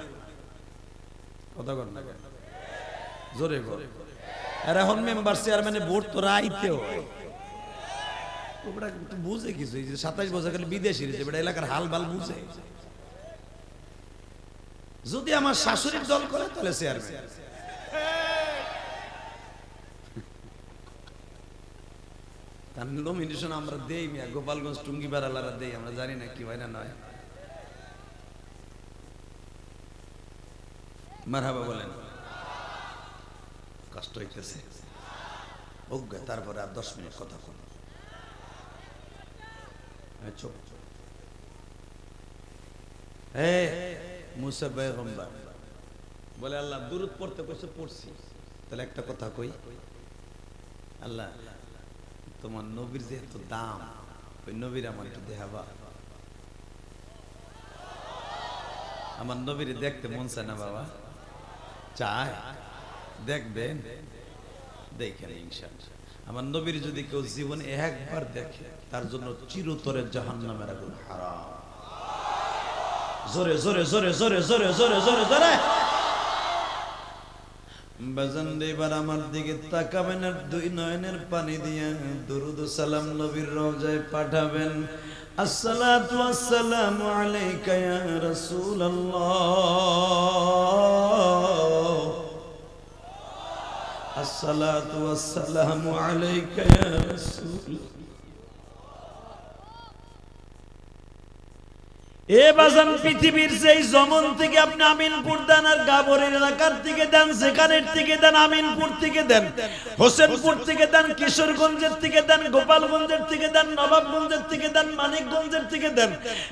কথা কর না, জোরে কর। আর এখন মেম্বার চেয়ারম্যানে ভোট তো রাইতে হয়, ওটা বুঝে কিছু, এই যে 27 বছর খালি বিদেশি রয়েছে, বেটা এলাকার হাল বাল বুঝে। যদি আমার শাশুড়ির দল করে তাহলে চেয়ারম্যান, তার নমিনেশন আমরা দেই মিয়া, গোপালগঞ্জ টুঙ্গিপাড়ালারা দেই, আমরা জানি না কি হয় না নয়। মারহাবা বলেন। কষ্ট হইতেছে, অজ্ঞা। তারপরে আর 10 মিনিট কথা বল। চুপ। মুসা পয়গম্বর বলে, আল্লাহ দুরূদ পড়তে কইছে, পড়ছি, তাহলে একটা কথা কই, আল্লাহ তোমার নবীর যে এত দাম, ওই নবীর আমার একটু দেখাবা। আমার নবীর দেখতে মন চায় না বাবা? চায়? দেখবেন, দেখেন ইনশাআল্লাহ। আমার নবীর যদি কেউ জীবনে একবার দেখে তার জন্য চিরতরে জাহান্নামের আগুন হারাম। জোরে জোরে জোরে জোরে জোরে জোরে জোরে জোরে বাজান এবার আমার দিকে তাকাবেন আর দুই নয়নের পানি দিয়ে দরুদ সালাম নবীর রওজায় পাঠাবেন। আসসালাতু ওয়াসসালামু আলাইকা ইয়া রাসূলুল্লাহ, আসসালাতু ওয়াসসালামু আলাইকা ইয়া রাসূলুল্লাহ। এ বাজান পৃথিবীর যেই জমন থেকে আপনি আমিনপুর দেন আর গাবরের এলাকার থেকে দেন, যেখানের থেকে দেন, আমিনপুর থেকে দেন, হোসেনপুর থেকে দেন, কিশোরগঞ্জের থেকে দেন, গোপালগঞ্জের থেকে দেন, নবাবগঞ্জের থেকে দেন, মানিকগঞ্জের থেকে দেন,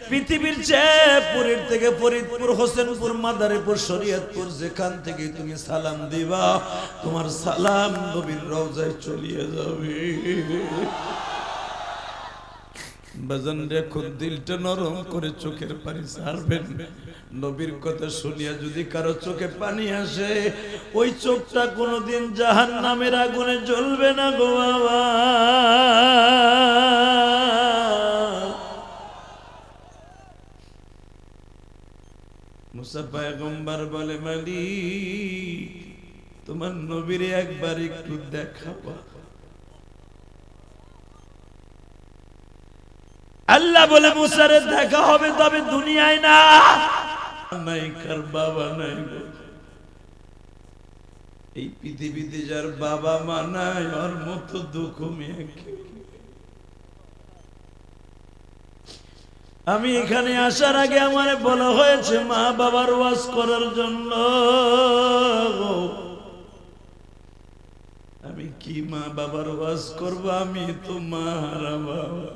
পৃথিবীর চেয়ে পুরীর থেকে ফরিদপুর, হোসেনপুর, মাদারীপুর, শরীয়তপুর, যেখান থেকে তুমি সালাম দিবা তোমার সালাম নবীর রওজায় চলিয়ে যাবে। বাজান দেখুন, দিলটা নরম করে চোখের পানি ছাড়বেন। নবীর কথা শুনিয়া যদি কারো চোখে পানি আসে, ওই চোখটা কোনোদিন জাহান্নামের আগুনে জ্বলবে না গো বাবা। মুসা পয়গম্বর বলে, মালিক তোমার নবীর একবার একটু দেখাবো। আল্লাহ বলে, মুসারে দেখা হবে তবে দুনিয়ায় না। নাই কার বাবা নাই, এই পৃথিবীতে যার বাবা মা নাই ওর মতো দুঃখ মেয়েকে। আমি এখানে আসার আগে আমারে বলা হয়েছে মা বাবার ওয়াজ করার জন্য। আমি কি মা বাবার ওয়াজ করব? আমি তো মা হারা বাবা।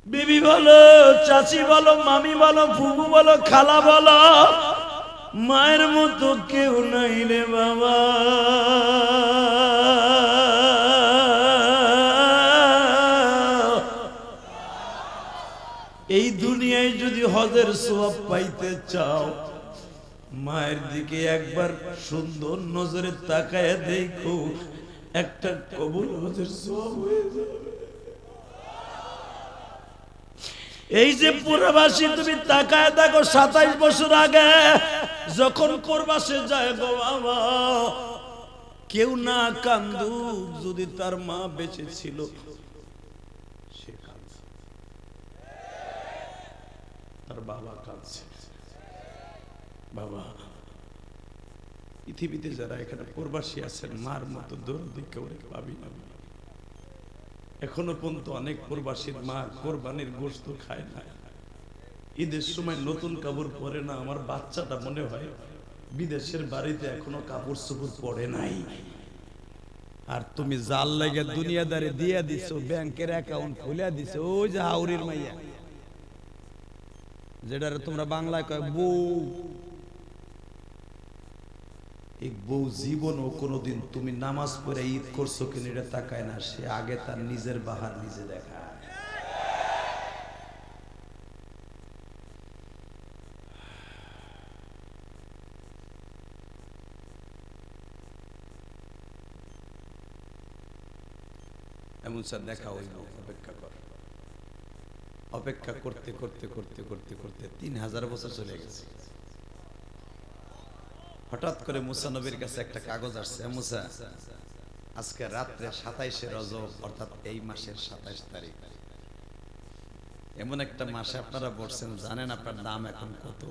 বিবি বলো, চাচি বলো, মামি বলো, ফুফু বলো, খালা বলো, মায়ের মতো কেউ নাই রে বাবা। এই দুনিয়ায় যদি হজের সওয়াব পাইতে চাও, মায়ের দিকে একবার সুন্দর নজরে তাকায় দেখো, একটা কবুল হজের সওয়াব হয়ে যাবে। এই যে প্রবাসী, তুমি তাকায় দেখো 27 বছর আগে যখন প্রবাসে যায় গো বাবা, কেউ না কান্দুক যদি তার মা বেঁচে ছিল, সে কাঁদছে, তার বাবা কাঁদছে। বাবা, পৃথিবীতে যারা এখানে প্রবাসী আছেন, মার মতো দরদি কেউ পাবি না। এখনো পর্যন্ত অনেক প্রবাসীর মা কোরবানির গোশত খায় না, ঈদের সময় নতুন কাপড় পরে না। আমার বাচ্চাটা মনে হয় বিদেশের বাড়িতে এখনো কাপড় চোপড় পরে নাই। আর তুমি জাল লাগে দুনিয়াদারে দিয়া দিছো, ব্যাংকের অ্যাকাউন্ট খুলে দিছো। ওই যে হাউরির মাইয়া, যেটারে তোমরা বাংলায় কয় বউ, এই বউ জীবনও কোনোদিন তুমি নামাজ পড়ে ঈদ করছো কিনা এটা তাকায় না। সে আগে তার নিজের বাহার নিজে দেখা। এমন স্যার দেখা হইল, অপেক্ষা কর। অপেক্ষা করতে করতে করতে করতে করতে 3000 বছর চলে গেছে। হঠাৎ করে মুসা নবীর কাছে একটা কাগজ আসছে, মুসা আজকে রাত্রে 27শে রজব, অর্থাৎ এই মাসের 27 তারিখ, এমন একটা মাসে আপনারা বলছেন, জানেন আপনার দাম এখন কত?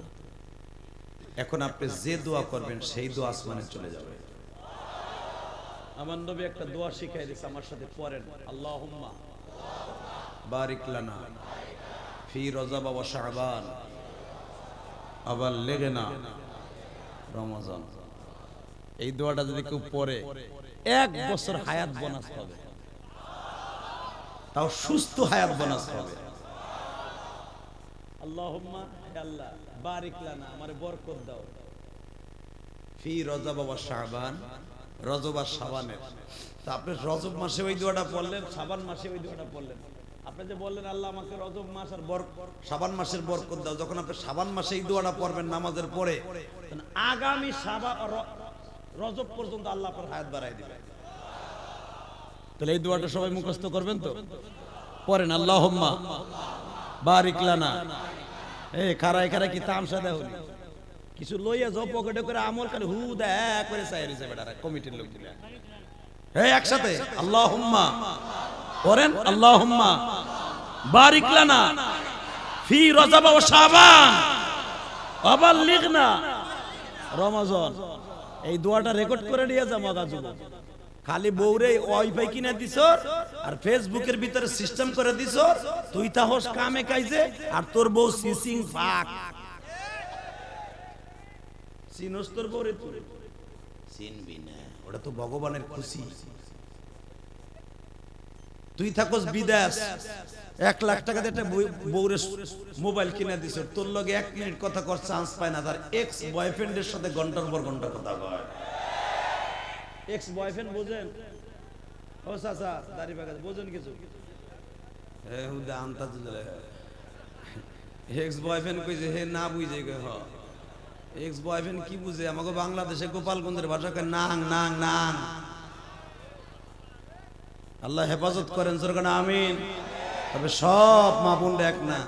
এখন আপনি যে দোয়া করবেন সেই দোয়া আসমানে চলে যাবে। আমার নবী একটা দোয়া শিখাই দিয়েছে, আমার সাথে পড়েন, আল্লাহুম্মা বারিক লানা ফি রজব ওয়া শাবান আবার লেগে না রমজান। এই দোয়াটা যদি কেউ পড়ে 1 বছর হায়াত বোনাস পাবে, তাও সুস্থ হায়াত বোনাস পাবে। আল্লাহুম্মা, হে আল্লাহ, বারিক লানা, আমারে বরকত দাও, ফি রজব ওয়া শাবান, রজব আর শাবানের। তা আপনি রজব মাসে ওই দোয়াটা পড়লেন, শাবান মাসে ওই দোয়াটা পড়লেন, আপনি যে বললেন আল্লাহ আমাকে রজব মাস আর শাবান মাসের বরকত দাও, যখন আপনি শাবান মাসে এই দোয়াটা পড়বেন নামাজের পরে, আগামী রজব পর্যন্ত আল্লাহ আপনার হায়াত বাড়াই দিবে। তাহলে এই দোয়াটা সবাই মুখস্থ করবেন তো, পড়েন আল্লাহুম্মা বারিক লানা। খারায় খারায় কি তামসা দেয়, কিছু লইয়া যাও পকেটে করে আমল করে হু দেখ করে চাই রইছে বেটারা কমিটির লোকগুলা। একসাথে আল্লাহুম্মা পড়েন, আল্লাহুম্মা বারিক লানা ফি রজব ওয়া শাবান ওয়া বাল্লিগনা রমাজান। এই দোয়াটা রেকর্ড করে নিয়ে যা মগা যুবক। খালি বউরে ওয়াইফাই কিনে দিছ আর ফেসবুকের ভিতরে সিস্টেম করে দিছ, তুই তাহস কামে কাইছে আর তোর বউ সিসিং ফাক। চিনস তোর বউরে? তুই চিনবি না, ওটা তো ভগবানের খুশি। তুই থাকস বিদেশ, 1 লাখ টাকা দিয়ে একটা বউরে মোবাইল কিনে দিছ, তোর লগে 1 মিনিট কথা কর চান্স পায় না, তার এক্স বয়ফ্রেন্ডের সাথে ঘন্টার পর ঘন্টা কথা কয়। এক্স বয়ফ্রেন্ড বোঝেন? ও চাচা দাড়ি পাকা বোঝেন কিছু? এক্স বয়ফ্রেন্ড কইছে হে না বুঝে হ। এক্স বয়ফ্রেন্ড কি বুঝে? আমাকে বাংলাদেশে গোপালগঞ্জের ভাষা কয় নাং নাং নাং। আল্লাহ হেফাজত করেন জোরে আমিন। তবে সব মা বোন এক না,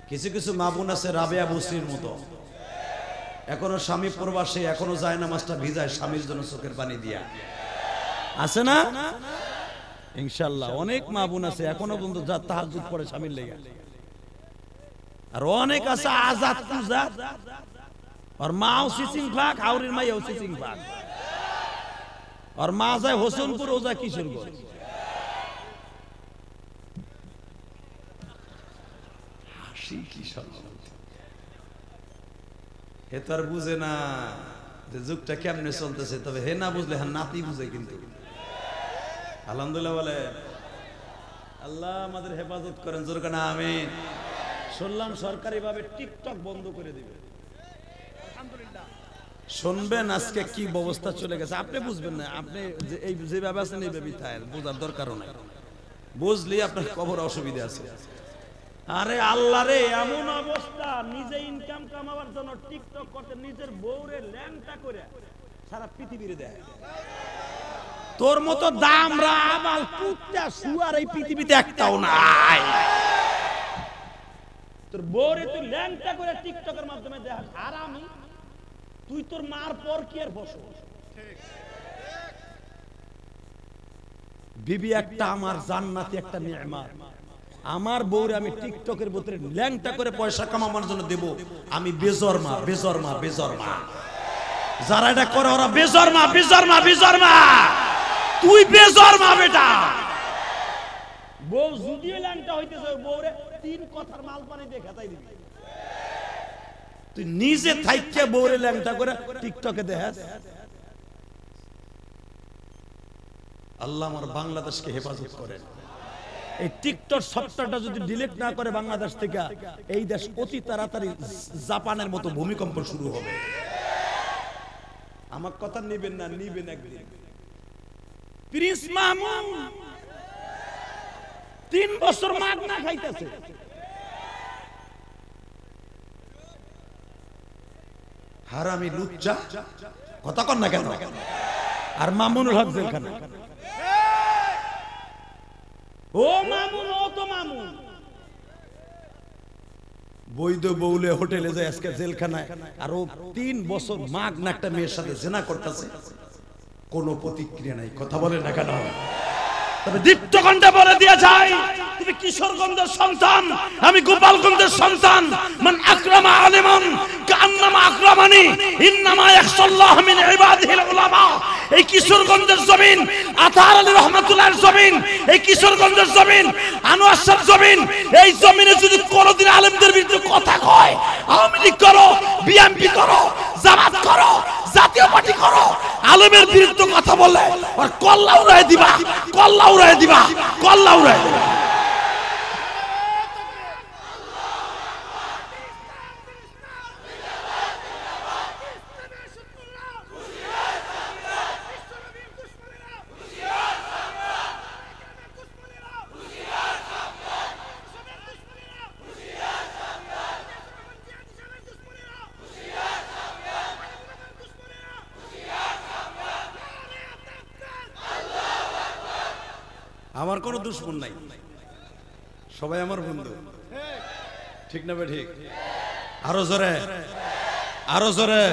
কিছু কিছু মা বোন আছে রাবেয়া বসরির মতো, এখনো স্বামী প্রবাসী, এখনো যায় নামাজটা ভিজায় স্বামীর জন্য চোখের পানি দিয়া, আছে না? ইনশাআল্লাহ অনেক মা বোন আছে এখনো পর্যন্ত যা তাহাজ্জুদ পড়ে স্বামীর লেগে। আর অনেক আছে আজাদ পূজা, আর মাও সিসিং ফাক, হাওরির মাইও সিসিং ফাক, আর মা যায় হোসেনপুর, ও যায় কিশোরগঞ্জ। হাসি কি হে তো আর বুঝে না যে যুগটা কেমনে চলতেছে। তবে হে না বুঝলে হ্যাঁ নাতি বুঝে কিন্তু। আলহামদুলিল্লাহ বলে আল্লাহ আমাদের হেফাজত করেন জোরে কানা আমিন। শুনলাম সরকারি ভাবে টিকটক বন্ধ করে দিবে। শুনবেন আজকে কি ব্যবস্থা চলে গেছে, আপনি বুঝবেন না। আপনি এই যেভাবে আছেন এইভাবেই থাকেন, বোঝার দরকারও নাই। বুঝলি আপনার কবর অসুবিধা আছে। আরে আল্লাহ রে, এমন অবস্থা নিজে ইনকাম কামাবার জন্য টিকটক করতে নিজের বউরে ল্যাংটা করে সারা পৃথিবীরে দেয়। তোর মতো দামরা আবাল কুত্তা শুয়ার এই পৃথিবীতে একটাও নাই। তোর বউরে তুই ল্যাংটা করে টিকটকের মাধ্যমে দেখাস হারামি। তুই তোর মার পর কি আর বসো। বিবি একটা আমার জান্নাতি একটা নিয়ামত। আমার বউরে আমি টিকটকের ভিতরে ল্যাংটা করে পয়সা কামানোর জন্য দেব, আমি বেজরমা বেজরমা বেজরমা। যারা এটা করে ওরা বেজরমা বেজরমা বেজরমা। তুই বেজরমা বেটা। বউ যদি ল্যাংটা হইতেছে বউরে 3 কথার মাল পানি দিয়ে খেতাই দিবি। তুই নিজে থাইকে বউরে ল্যাংটা করে টিকটকে দেখাস। আল্লাহ আমার বাংলাদেশকে হেফাজত করেন। এই টিকটক সফটওয়্যারটা যদি ডিলিট না করে বাংলাদেশ থেকে, এই দেশ অতি তাড়াতাড়ি জাপানের মতো ভূমিকম্প শুরু হবে। আমার কথা নেবেন না, নিবেন একদিন। প্রিন্স মামুন 3 বছর মাগনা খাইতেছে। হারামি লুচ্চা, কথা কন না কেন? আর মামুনুল হক জেলখানা। ও মামুন, ও তো মামুন বৈধ বউলে হোটেলে যায় আজকে জেলখানায়, আর ও 3 বছর মাগনা একটা মেয়ের সাথে জিনা করতেছে, কোনো প্রতিক্রিয়া নাই। কথা বলে না কেন? তবে দীপ্ত কণ্ঠে বলে দিয়ে যায়, তুমি কিশোরগঞ্জের সন্তান, আমি গোপালগঞ্জের সন্তান। মান আকরামা আলিমান কান্নামা আকরামানি ইন্নামা ইয়াখশাল্লাহ মিন ইবাদিহিল উলামা। এই কিশোরগঞ্জের জমিন, আতার আলী রহমাতুল্লাহর জমিন, এই কিশোরগঞ্জের জমিন, আনোয়ার শাহর জমিন। এই জমিনে যদি কোনোদিন আলেমদের বিরুদ্ধে কথা কয়, আওয়ামী লীগ করো, বিএনপি করো, জামাত করো, জাতীয় পার্টি করো, আলেমের বিরুদ্ধে কথা বললে আর কল্লা উড়ায় দিবা, কল্লা উড়ায় দিবা, কল্লা উড়ায় দিবা। আমার কোনো দুশ্মন নাই, সবাই আমার বন্ধু, ঠিক না? ঠিক। আরো জোরে, আরো জোরে।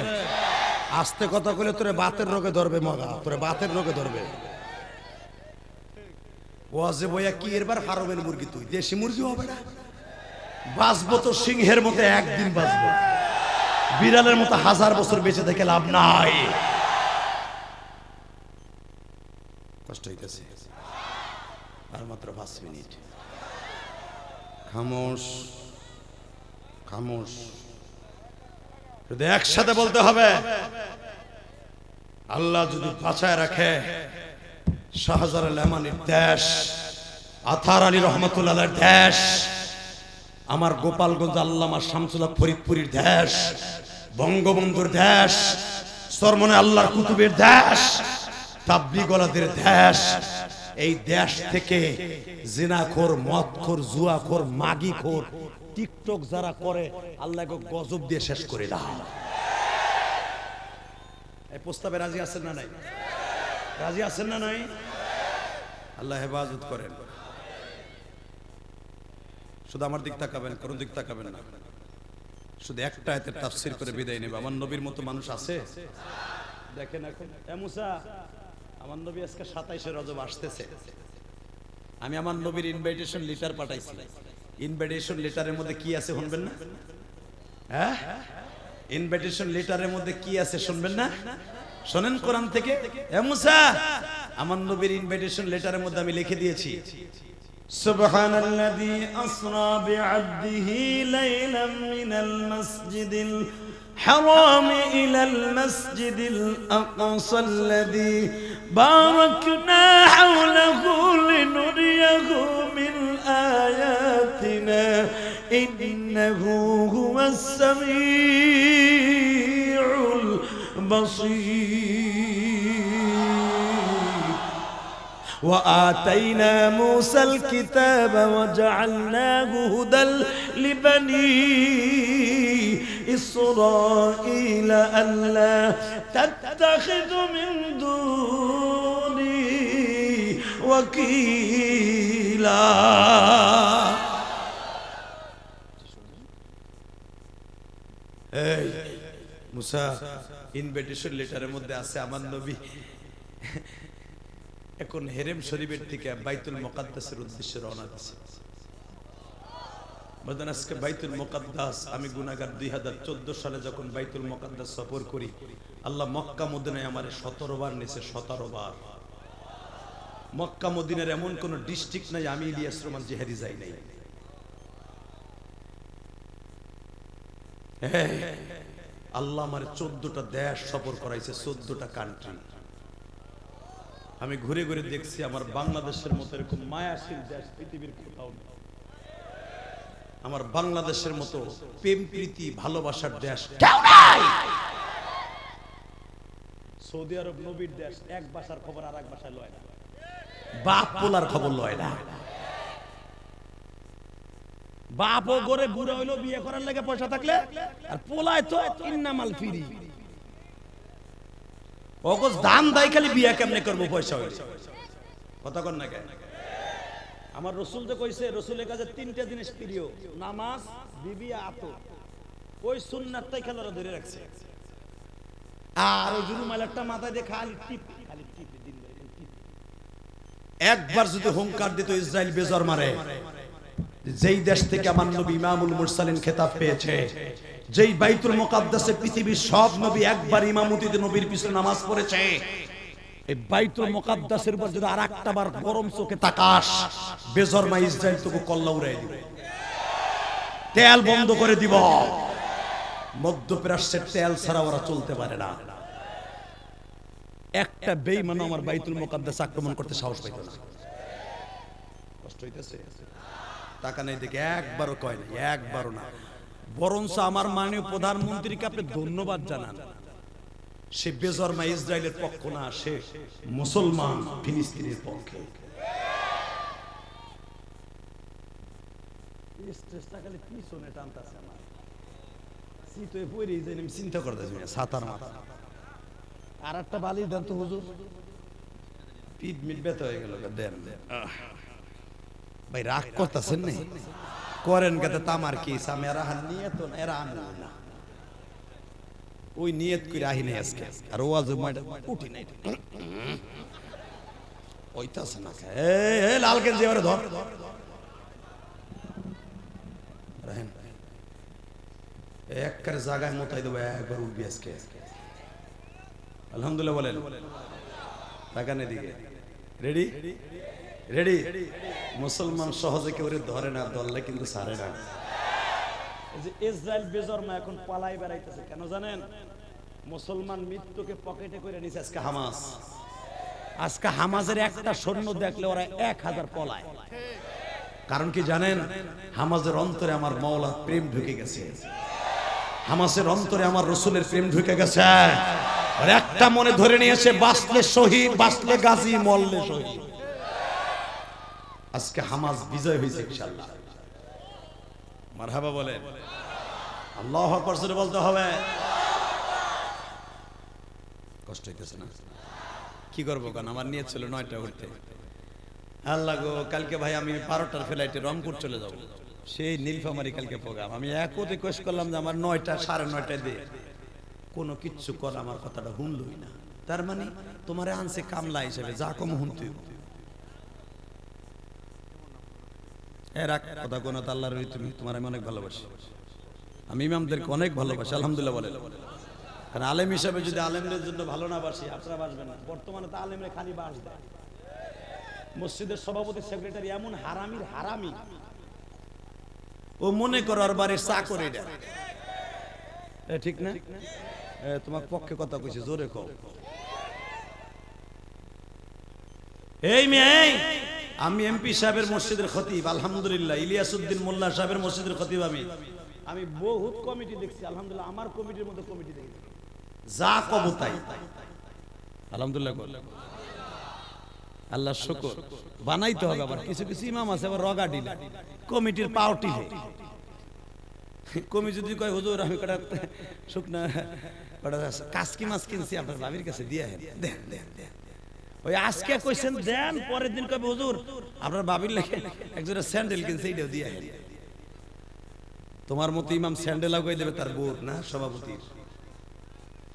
আস্তে কথা কইলে তোরে বাতের রোগে ধরবে, মগা তোরে বাতের রোগে ধরবে। ওয়াজে বইয়া কি এরবার ফার্মের মুরগি, তুই দেশি মুরগি হবে না? বাঁচবো তো সিংহের মতো একদিন বাঁচবো, বিড়ালের মতো 1000 বছর বেঁচে থেকে লাভ নাই। কষ্ট হইতেছে, আর মাত্র 5 মিনিট। খামোশ, খামোশ। যদি একসাথে বলতে হবে, আল্লাহ যদি বাঁচায় রাখে শাহজালাল আমানির দেশ, আথার আলী রহমতুল্লাহর দেশ, আমার গোপালগঞ্জ আল্লামা শামসুল হক ফরিদপুরীর দেশ, বঙ্গবন্ধুর দেশ, সরমনে আল্লাহর কুতুবের দেশ, তাবলিগওয়ালাদের দেশ, এই দেশ থেকে জিনাখোর, মদখোর, জুয়াখোর, মাগিখোর, টিকটক যারা করে আল্লাহকে গজব দিয়ে শেষ করে দাও। এই প্রস্তাবে রাজি আছেন না নাই? রাজি আছেন না নাই? আল্লাহ হেফাজত করেন। শুধু আমার দিক তাকাবেন, কোন দিক তাকাবেন না। শুধু একটা আয়াতের তাফসীর করে বিদায় নেব। আমার নবীর মতো মানুষ আছে? দেখেন এখন মুসা, আমার নবী আজকে 27শে রজব আসতেছে। আমি আমার নবীর ইনভাইটেশন লেটার পাঠাইছি। ইনভাইটেশন লেটারের মধ্যে কি আছে শুনবেন না? হ্যাঁ, ইনভাইটেশন লেটারের মধ্যে কি আছে শুনবেন না? শুনেন কোরআন থেকে। মুসা, আমার নবীর ইনভাইটেশন লেটারের মধ্যে আমি লিখে দিয়েছি, সুবহানাল্লাযী আসরা বিআবদিহি লাইলাম মিনাল মাসজিদিল হারাম ইলাল মাসজিদিল আকসাল্লাযী বারাকনা হাওলাহু লিনুরিয়াহু মিন আয়াতিনা ইন্নাহু হুয়াস সামিউল বাসীর। وآتينا موسى الكتاب وجعلناه هدى لبني إسرائيل ألا تتخذوا من دوني وكيلا। মুসা, ইনভিটেশন লেটারের মধ্যে আছে আমার নবী এখন হেরেম শরীফের থেকে বাইতুল মুকাদ্দাসের উদ্দেশ্যে রওনা দিয়েছে। বলেন আজকে বাইতুল মুকাদ্দাস, আমি গুনাহগার 2014 সালে যখন বাইতুল মুকাদ্দাস সফর করি, আল্লাহ মক্কা মদিনায় আমারে 17 বার নিয়েছে, 17 বার। মক্কা মদিনার এমন কোন ডিস্ট্রিক্ট নাই আমি ইলিয়াস রহমান জিহাদি যাই নাই। আল্লাহ আমারে 14টা দেশ সফর করাইছে, 14টা কান্ট্রি। আমি ঘুরে ঘুরে দেখছি আমার বাংলাদেশের মতো এরকম মায়াশীল দেশ পৃথিবীর কোথাও নেই। আমার বাংলাদেশের মতো প্রেম প্রীতি ভালোবাসার দেশ কেউ নাই। সৌদি আরব নবীর দেশ, এক ভাষার খবর আর এক ভাষায় লয় না, বাপ পোলার খবর লয় না। বাপও গরে বুড়া হইলো বিয়ে করার লাগে পয়সা থাকলে, আর পোলায় তো ইন্নামাল ফিরি। ওগো দান দাই খালি বিয়া কেমনে করবো পয়সা হইলে। কথা কন না কেন? আমার রসুল যে কইছে রসুলের কাছে 3টা জিনিস প্রিয়, নামাজ, বিবি, আতর। ওই সুন্নাতটাই খেলারা ধরে রাখছে। আর ওই জুলুমালারটা মাথায় দিয়ে খালি টিপ, খালি টিপ দিন ধরে টিপ। একবার যদি হুঙ্কার দিত ইসরাইল বেজর মারে, যেই দেশ থেকে আমার নবী ইমামুল মুরসালিন খেতাব পেয়েছে, যেই বাইতুল মুকাদ্দাসে পৃথিবীর সব নবী একবার ইমামতিতে নবীর পিছনে নামাজ পড়েছে, এই বাইতুল মুকাদ্দাসের উপর যদি আরেকটা বার গরম চোখে তাকাস, বেজরমা ইসরাইল তোকে কল্লা উড়াই দিবে, তেল বন্ধ করে দিব। মধ্যপ্রাচ্যের তেল ছাড়া ওরা চলতে পারে না। একটা বেঈমান আমার বাইতুল মুকাদ্দাস আক্রমণ করতে সাহস পাইতো না। কষ্ট হইতেছে? টাকা নেই দেখে একবারও কয় না, একবারও না। বরঞ্চ আমার মাননীয় প্রধানমন্ত্রীকে আপনি ধন্যবাদ জানান, সে বেজরমা ইসরায়েলের পক্ষ না, সে মুসলমান ফিলিস্তিনের পক্ষে। চিন্তা করতেছি সাতার মাথা আর একটা বালি দেন তো হুজুর। পিঠ মিট ব্যথা হয়ে গেল দেন ভাই রাগ করতেছেন না করেন কাতে তামার কি সামে এরা হান নিয়ত না এরা আমি না ওই নিয়ত করে আহি নাই আজকে আর ওয়াজ উঠি নাই ওইতাছে না এ লাল গেঞ্জি এবারে ধর রাহেন একবারে জায়গায় মোতাই দেবো একবার উঠবি আজকে আলহামদুলিল্লাহ বলেন তাকানের দিকে রেডি রেডি মুসলমান সহজে কেউ ধরে না ধরলে কিন্তু ছাড়ে না যে ইসরায়েল বেজরমা এখন পালাই বেড়াইতেছে কেন জানেন মুসলমান মৃত্যুকে পকেটে করে নিছে আজকে হামাজের একটা সৈন্য দেখলে ওরা 1000 পলায় কারণ কি জানেন হামাজের অন্তরে আমার মাওলা প্রেম ঢুকে গেছে হামাজের অন্তরে আমার রাসূলের প্রেম ঢুকে গেছে আর একটা মনে ধরে নিয়েছে বাঁচলে শহীদ বাঁচলে গাজী মরলে শহীদ আজকে হামাজ বিজয় হয়েছে ইনশাআল্লাহ মারহাবা বলেন আল্লাহু আকবার জোরে বলতে হবে কষ্ট হইতেছে না কি করবো কারণ আমার নিয়ত ছিল 9টা উঠতে আল্লাহ গো কালকে ভাই আমি 12টার ফ্লাইটে রংপুর চলে যাব সেই নীলফামারী কালকে প্রোগ্রাম আমি একও রিকোয়েস্ট করলাম যে আমার 9টা 9:30 দিয়ে কোনো কিচ্ছু কর আমার কথাটা শুনলই না তার মানে তোমারে আনছে কামলা হিসেবে যা কম শুনতে এরা কথা কোন আল্লাহর তুমি তোমার আমি অনেক ভালোবাসি আমি ইমামদেরকে অনেক ভালোবাসি আলহামদুলিল্লাহ বলেন কারণ আলেম হিসাবে যদি আলেমদের জন্য ভালো না বাসি আপনারা বাসবেন না বর্তমানে তো আলেমরা খালি বাস দেয় মসজিদের সভাপতি সেক্রেটারি এমন হারামি ও মনে করার বাড়ির চা করে দেয় ঠিক না তোমার পক্ষে কথা কইছে জোরে কও এই মেয়ে আমি এমপি সাহেবের মসজিদের খতিব আলহামদুলিল্লাহ ইলিয়াসউদ্দিন মোল্লা সাহেবের মসজিদের খতিব আমি বহুত কমিটি দেখছি আলহামদুলিল্লাহ আমার কমিটির মধ্যে কমিটি দেখছি যা কব তাই আলহামদুলিল্লাহ আল্লাহ শুকর বানাইতে হবে আবার কিছু কিছু ইমাম আছে আবার রগা ডিলা কমিটির পাউটি কমি যদি কয় হুজুর আমি কটা শুকনা কটা কাসকি মাছ কিনছি আপনার ভাবির কাছে দিয়ে দেন দেন দেন ওই আজকে কইছেন দেন পরের দিন কবে হুজুর আপনার ভাবির লেগে একজোড়া স্যান্ডেল কিনছে এইটাও দিয়ে তোমার মতো ইমাম স্যান্ডেল লাগাই দেবে তার বোর্ড না সভাপতির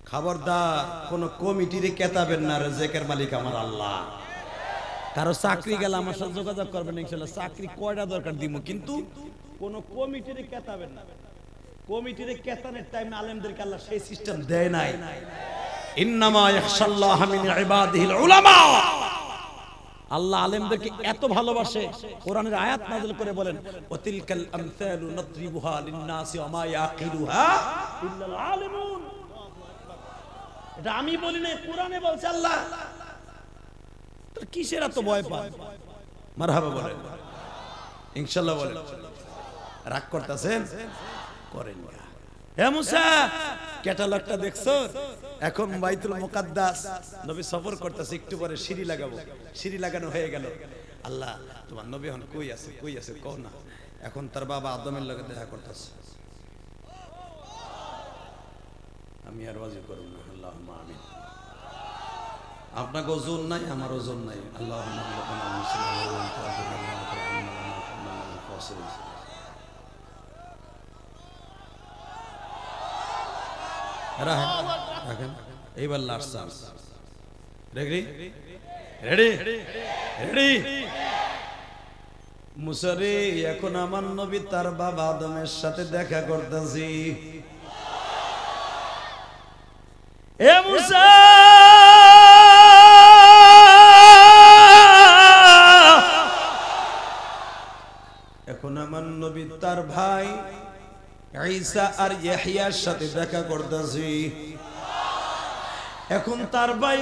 খবরদার কোন কমিটিরে কেতাবেন না রেজেকের মালিক আমার আল্লাহ কারো চাকরি গেলে আমার সাথে যোগাযোগ করবেন ইনশাআল্লাহ চাকরি কয়টা দরকার দিমু কিন্তু কোন কমিটিরে কেতাবেন না কমিটিরে কেতানের টাইমে আলেমদেরকে আল্লাহ সেই সিস্টেম দেয় নাই ইন্নামা ইয়াখশাল্লাহ মিন ইবাদিহিল উলামা আল্লাহ আলেমদেরকে এত ভালোবাসে কোরআনের আয়াত নাযিল করে বলেন ওয়াতিলকাল আমসালু নাদরিবুহা লিন-নাসি ওয়া মা ইয়াকিলুহা ইল্লাল আলিমুন এটা আমি বলি না কোরআনে বলছে আল্লাহ তোর কিসের এত ভয় পায় মারহাবা বলেন ইনশাআল্লাহ বলেন রাগ করতেছেন করেন না হে মুসা ক্যাটালগটা দেখছো এখন বাইতুল মুকাদ্দাস নবী সফর করতেছে একটু পরে সিঁড়ি লাগাবো সিঁড়ি লাগানো হয়ে গেল আল্লাহ তোমার নবী এখন কই আছে কও না এখন তার বাবা আদমের লগে দেখা করতেছে আমি আর ওয়াজি করব না আল্লাহুম্মা আমিন আপনার ওজন নাই আমার ওজন নাই আল্লাহুম্মা রাখেন এইবার last chance ready ready ready Musa রে এখন আমার নবী তার বাবা আদমের সাথে দেখা করতেছি এ মুসা এখন আমার নবী তার ভাই ঈসা আর ইয়াহইয়ার সাথে দেখা করতেছি এখন তার ভাই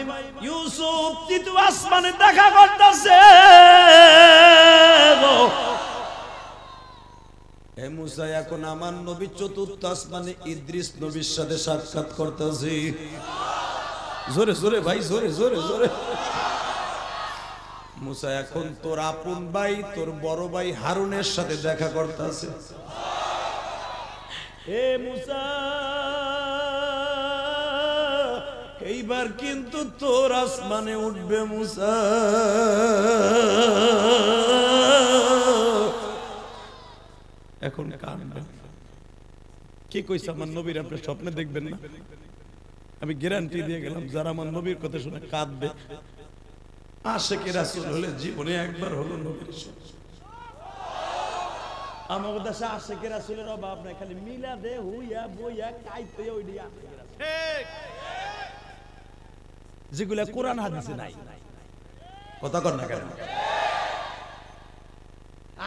ইউসুফ তৃতীয় আসমানে দেখা করতেছে হে মুসা এখন আমার নবী চতুর্থ আসমানে ইদ্রিস নবীর সাথে সাক্ষাৎ করতেছি জোরে জোরে ভাই জোরে জোরে জোরে মুসা এখন তোর আপন ভাই তোর বড় ভাই হারুনের সাথে দেখা করতেছে হে মুসা এই এইবার কিন্তু তোর আসমানে উঠবে মুসা। এখন কাঁদবে। কি কইছে আমার নবীর আপনি স্বপ্নে দেখবেন না? আমি গ্যারান্টি দিয়ে গেলাম যারা আমার নবীর কথা শুনে কাঁদবে আশিকে রাসূল হলে জীবনে একবার হলো নবীর সাথে। আমাদের দেশে আশিকে রাসূলের অভাব নাই, খালি মিলাদে হুইয়া বইয়া কাইতে ওইডিয়া ঠিক যেগুলা কোরআন হাদিসে নাই। কথা কর না কেন?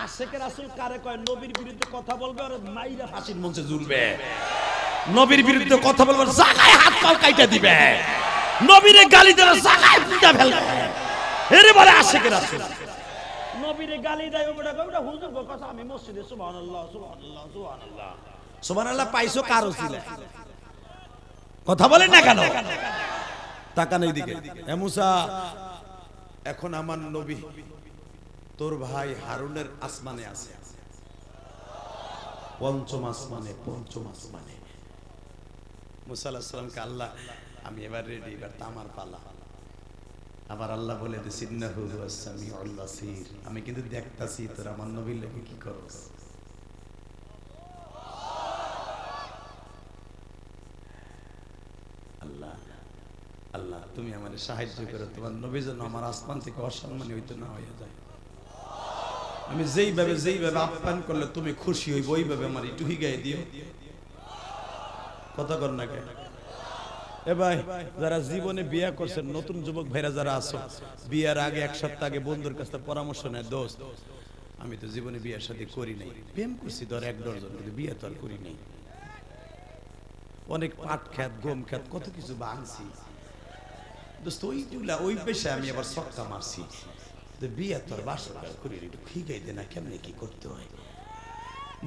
আশিকে রাসূল কারে কয়? নবীর বিরুদ্ধে কথা বলবে আর মাইরা ফাঁসির মঞ্চে ঝুলবে, নবীর বিরুদ্ধে কথা বলবে জায়গায় হাত পাও কাইটা দিবে, নবীরে গালি দেবে জায়গায় পিটা ফেলবে, এরে বলে আশিকে রাসূল। নবীরে গালি দেয় ওটা কয় ওটা হুজুর গো কথা, আমি মসজিদে সুবহানাল্লাহ সুবহানাল্লাহ সুবহানাল্লাহ সুবহানাল্লাহ পাইছো কার ওসিলায়? কথা বলেন না কেন? তাকান এইদিকে। এ মুসা, এখন আমার নবী তোর ভাই হারুনের আসমানে আছে, পঞ্চম আসমানে, পঞ্চম আসমানে। মুসা আলাইহিস সালামকে আল্লাহ, আমি এবার রেডি, এবার তামার পালা। আবার আল্লাহ বলে দিয়েছেন ইন্নাহু হুয়াস সামিউল বাসীর, আমি কিন্তু দেখতাছি তোর আমার নবীর লাগে কি করছ। আল্লাহ আল্লাহ তুমি আমারে সাহায্য করো, তোমার নবী যেন আমার আসমান থেকে অসম্মানী হইতে না হয়ে যায়। আমি যেইভাবে আপ্যায়ন করলে তুমি খুশি হইব ওইভাবে আমার একটু হিগাই দিও। কথা কর না কেন? এ ভাই, যারা জীবনে বিয়ে করছেন, নতুন যুবক ভাইরা যারা আছো, বিয়ের আগে এক সপ্তাহ আগে বন্ধুর কাছে পরামর্শ নেয়, দোস্ত আমি তো জীবনে বিয়ের সাথে করি নাই, প্রেম করছি ধর 1 ডজন, কিন্তু বিয়ে তো আর করি নাই। অনেক পাট খেত, গম খেত, কত কিছু ভাঙছি দোস্ত, ওইগুলা ওই পেশে আমি আবার ছক্কা মারছি, বিয়ে তো আর বাসা করি একটু ঠিকাই দে না, কেমনে কি করতে হয়।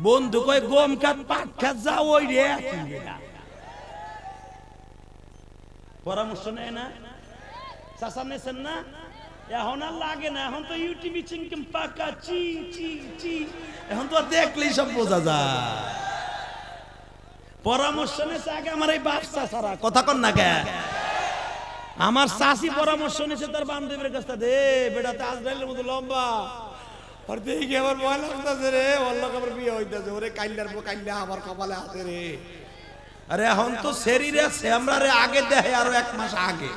বন্ধু কয় গম খেত পাট খেত যা ওই রে, পরামর্শ নেয় না, চাচা নেছেন না? এখন আর লাগে না, এখন তো ইউটিউবে চিংকিম পাকা চি চি চি, এখন তো আর দেখলেই সব বোঝা যায়। পরামর্শ নেছে আগে আমার এই বাচ্চা সারা। কথা কন না কে? আমার চাচি পরামর্শ নিয়েছে তার বান্ধবীর কাছ থেকে, দে বেটাতে আজরাইলের মতো লম্বা, আর দেখি আমার ভয় লাগতেছে রে, অল্লাহ আমার বিয়ে হইতেছে, ওরে কাইল্লার কাইল্লা আমার কপালে হাতে রে। আরে এখন তো শরীরে আমরা রে আগে দেখে আরো 1 মাস আগে।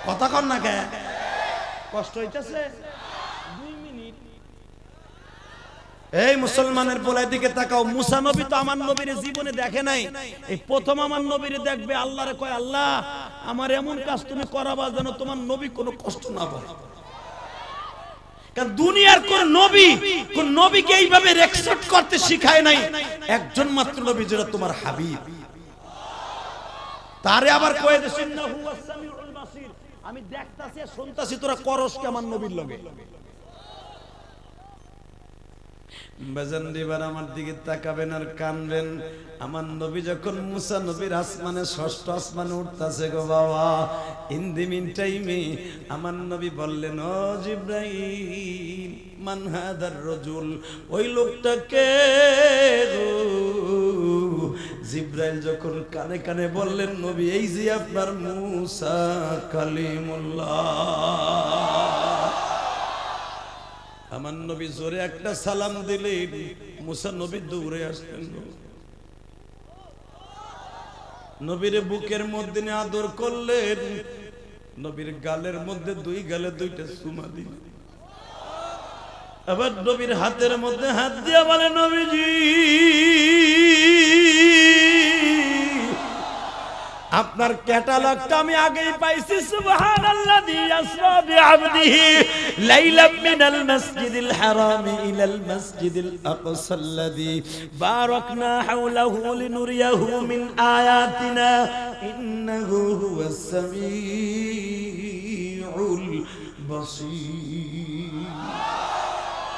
কথা কন না কে? কষ্ট হইতেছে 2 মিনিট। এই মুসলমানের পোলার দিকে তাকাও, মুসা নবী তো আমার নবীর জীবনে দেখে নাই, এই প্রথম আমার নবীরে দেখবে। আল্লাহরে কয় আল্লাহ আমার এমন কাজ তুমি করাবা যেন তোমার নবী কোনো কষ্ট না পায়। কারণ দুনিয়ার কোন নবীকে এইভাবে রেসপেক্ট করতে শিখায় নাই, একজন মাত্র নবী যেটা তোমার হাবিব। তারে আবার কয়ে দিয়েছেন না হুয়াস সামিউল বাসীর, আমি দেখতাছি শুনতাছি তোরা করস কি আমার নবীর লগে। বাজান দিবার আমার দিকে তাকাবেন আর কানবেন। আমার নবী যখন মুসা নবীর আসমানে 6ষ্ঠ আসমানে উঠতাছে গো বাবা, ইন দি মিন টাইমে আমার নবী বললেন ও জিবরাইল মান হাদার রাজুল, ওই লোকটাকে জিবরাইল যখন কানে কানে বললেন নবী এই যে আপনার মুসা কালিমুল্লাহ। আমার নবী জোরে একটা সালাম দিলেন, মুসা নবী দৌড়ে আসলেন, নবীর বুকের মধ্যে আদর করলেন, নবীর গালের মধ্যে 2 গালে 2টা চুমা দিলেন, আবার নবীর হাতের মধ্যে হাত দিয়া বলে নবীজি আপনার ক্যাটালগটা আমি আগেই পাইছি। সুবহানাল্লাযী ইয়াসরা বিআবদিহি লাইলাম মিনাল মাসজিদিল হারাম ইলাল মাসজিদিল আকসাল্লাযী বারাকনা হাওলাহু লিনুরিয়াহু মিন আয়াতিনা ইন্নাহু হুয়াস সামিউল বাসীর।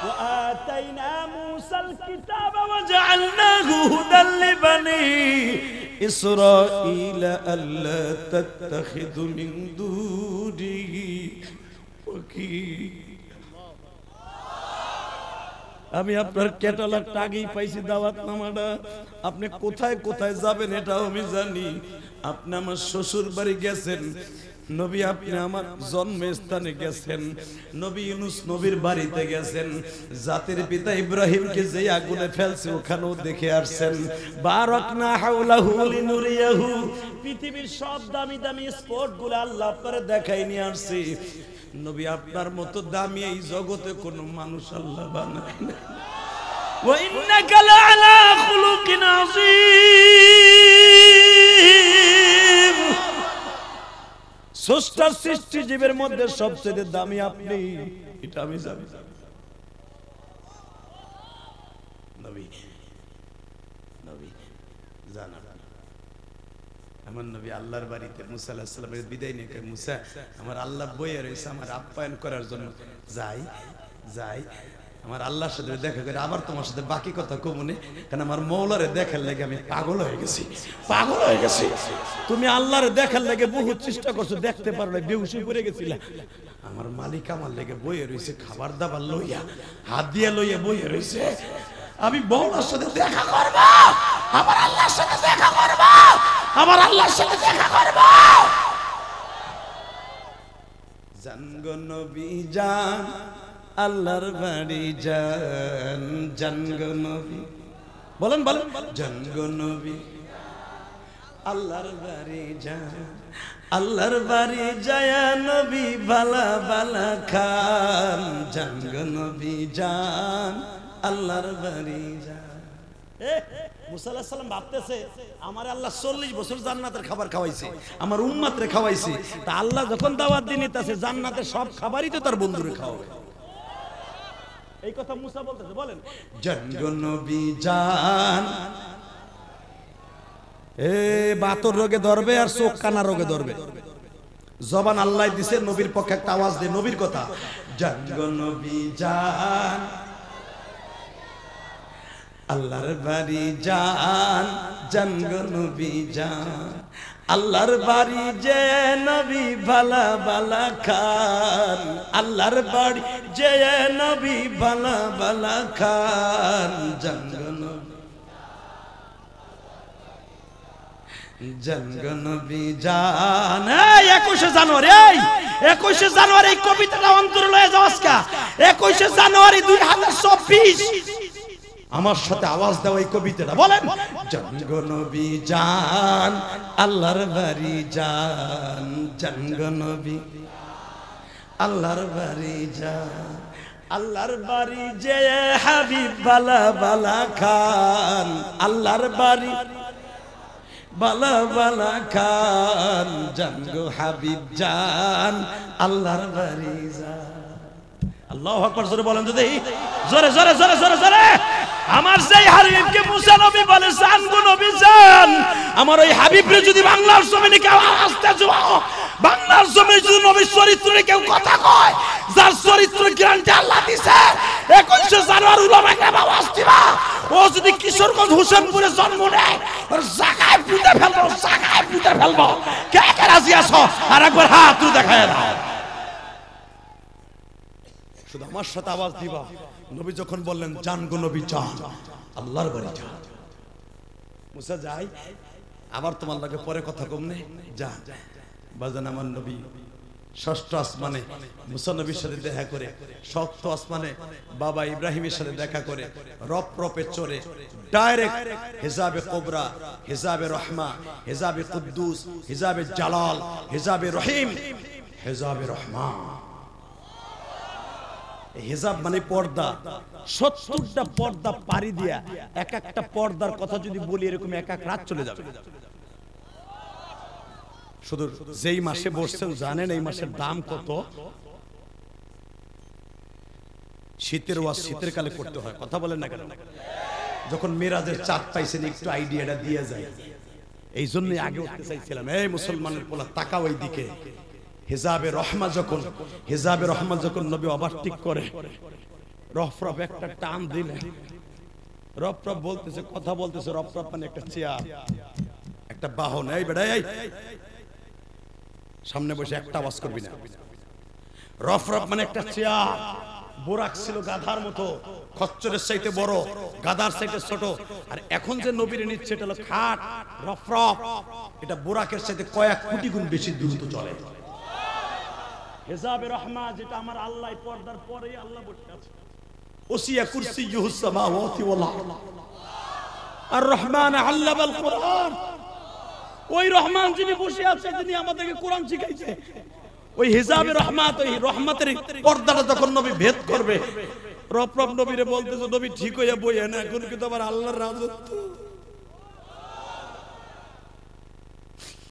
وآتينا موسى الكتاب وجعلناه هدى لبني إسرائيل ألا تتخذوا من دونه وكيلا। আমি আপনার ক্যাটালগটা আগেই পাইছি, দাওয়াতনামাটা। আপনি কোথায় কোথায় যাবেন এটাও আমি জানি। আপনি আমার শ্বশুর বাড়ি গেছেন নবী, আপনি আমার জন্মস্থানে গেছেন নবী, ইউনূস নবীর বাড়িতে গেছেন, জাতির পিতা ইব্রাহিমকে যে আগুনে ফেলছে ওখানেও দেখে আসছেন। বারাকনা হাওলাহু লিনুরিয়াহু, পৃথিবীর সব দামি দামি স্পটগুলো আল্লাহ আপনারে দেখাই নিয়ে আসছে। নবী, আপনার মতো দামি এই জগতে কোনো মানুষ আল্লাহ বানায় না। ওয়া ইন্নাকা লাআলা খুলুকিন আযীম। স্রষ্টার সৃষ্টি জীবের মধ্যে সবচেয়ে দামি আপনি, এটা আমি জানি। নবী নবী জানা, আমার নবী আল্লাহর বাড়িতে মুসা আলাইহিস সালামের বিদায় নিয়ে কয়, মুসা আমার আল্লাহ বইয়ে রয়েছে আমার আপ্যায়ন করার জন্য, যাই যাই আমার আল্লাহর সাথে দেখা করে আবার তোমার সাথে বাকি কথা কমুনে, কারণ আমার মৌলারে দেখার লাগে আমি পাগল হয়ে গেছি, পাগল হয়ে গেছি। তুমি আল্লাহরে দেখার লাগে বহু চেষ্টা করছো, দেখতে পারো না, বেহুশ করে গেছিলা। আমার মালিক আমার লেগে বইয়ে রয়েছে, খাবার দাবার লইয়া হাত দিয়ে লইয়া বইয়ে রয়েছে, আমি মৌলার সাথে দেখা করব, আমার আল্লাহর সাথে দেখা করব, আমার আল্লাহর সাথে দেখা করব। জানগো নবী জান আল্লাহর বাড়ি যান, জানগো নবী, বলেন বলেন, জানগো নবী আল্লাহর বাড়ি যান, আল্লাহর বাড়ি যায় নবী বালা বালা খান, জানগো নবী যান আল্লাহর বাড়ি যান। মুসা আলাইহিস সালাম ভাবতেছে আমার আল্লাহ 40 বছর জান্নাতের খাবার খাওয়াইছে, আমার উম্মতরে খাওয়াইছে, তা আল্লাহ যখন দাওয়াত দিয়ে নিতেছে জান্নাতের সব খাবারই তো তার বন্ধুরে খাওয়াবে। এই কথা মুসা বলতেছে, বলেন জানগো নবী জান। এ বাতর রোগে ধরবে আর চোখ কানা রোগে ধরবে, জবান আল্লাহ দিছে, নবীর পক্ষে একটা আওয়াজ দে নবীর কথা, জানগো নবী জান আল্লাহর বাড়ি যান, জানগো নবী যান, আল্লাহর বাড়ি যে নবী বালা বালা খান, আল্লাহর বাড়ি যে নবী বালা বালা খান, জানগো নবী জানগো নবী জান। 21শে জানুয়ারি, এই 21শে জানুয়ারি এই কবিতাটা অন্তরে লয়ে যাও আজকে। 21শে জানুয়ারি 2024 আমার সাথে আওয়াজ দাও এই কবিতাটা, বলেন জানগো নবী জান আল্লাহর বাড়ি যান, জানগো নবী আল্লাহর বাড়ি যান, আল্লাহর বাড়ি যে হাবিব বালা বালা খান, আল্লাহর বাড়ি বালা বালা খান, জানগো হাবিব জান আল্লাহর বাড়ি যান। আল্লাহু আকবার, জোরে বলেন যদি, জোরে জোরে জোরে জোরে জোরে। আমার যেই হাবিবকে মুসা নবী বলে জানগো নবী জান, আমার ওই হাবিবরে যদি বাংলার জমিনে কেউ আসতে যাও, বাংলার জমিনে যদি নবীর চরিত্রে কেউ কথা কয়, যার চরিত্র গ্যারান্টি আল্লাহ দিছে, 21শে জানুয়ারি উলামায়ে কেরাম আওয়াজ দিবা, ও যদি কিশোরগঞ্জ হোসেনপুরে জন্ম নেয় ওর জায়গায় পুঁতে ফেলবো, জায়গায় পুঁতে ফেলবো। কে কে রাজি আছো আর একবার হাত তুলে দেখায় দাও, শুধু আমার সাথে আওয়াজ দিবা। নবী যখন বললেন জানগো নবী জান আল্লাহর বাড়ি যান, মুসা যাই আবার তোমার লাগে পরে কথা কমনে যা বাজান। আমার নবী ষষ্ঠ আসমানে মুসা নবীর সাথে দেখা করে, সপ্তম আসমানে বাবা ইব্রাহিমের সাথে দেখা করে, রপ রপে চড়ে ডাইরেক্ট হিজাবে কোবরা, হিজাবে রহমা, হিজাবে কুদ্দুস, হিজাবে জালাল, হিজাবে রহিম, হিজাবে রহমান। হিজাব মানে পর্দা, 70টা পর্দা পাড়ি দিয়া এক একটা পর্দার কথা যদি বলি এরকম এক এক রাত চলে যাবে। শুধু যেই মাসে বসছেন জানেন এই মাসের দাম কত? শীতের ওয়াজ শীতের কালে করতে হয়, কথা বলেন না কেন? যখন মিরাজের চাঁদ পাইছেন একটু আইডিয়াটা দিয়ে যায়, এই জন্যই আগে উঠতে চাইছিলাম। এই মুসলমানের পোলা তাকাও ওই দিকে। হিজাবে রহমা যখন, হিজাবে রহমা যখন নবী ওভারটেক করে, রফরফ একটা টান দিলেন, রফরফ বলতেছে, কথা বলতেছে, রফরফ মানে একটা চেয়ার, একটা বাহন। এই বেটা এই সামনে বসে একটা আওয়াজ করবি না। রফরফ মানে একটা চেয়ার, বোরাক ছিল গাধার মতো, খচ্চরের চাইতে বড়, গাধার চাইতে ছোট। আর এখন যে নবীরে নিচ্ছে এটা হলো খাট, রফরফ, এটা বোরাকের চাইতে কয়েক কোটি গুণ বেশি দ্রুত চলে। হিজাবে রহমা, যেটা আমার আল্লাহ পর্দার পরেই আল্লাহ বসে আছে। ওসিয়া কুরসিয়ুহুস সামাওয়াতি ওয়াল আরদ, আর রহমান আল্লামাল কোরআন। ওই রহমান যিনি বসে আছে, যিনি আমাদেরকে কোরআন শিখাইছে, ওই হিজাবে রহমাত, ওই রহমতের পর্দাটা যখন নবী ভেদ করবে, রব নবীরে বলতেছে, নবী ঠিক হইয়া বইয়া না, এখন কিন্তু আমার আল্লাহর রাজত্ব।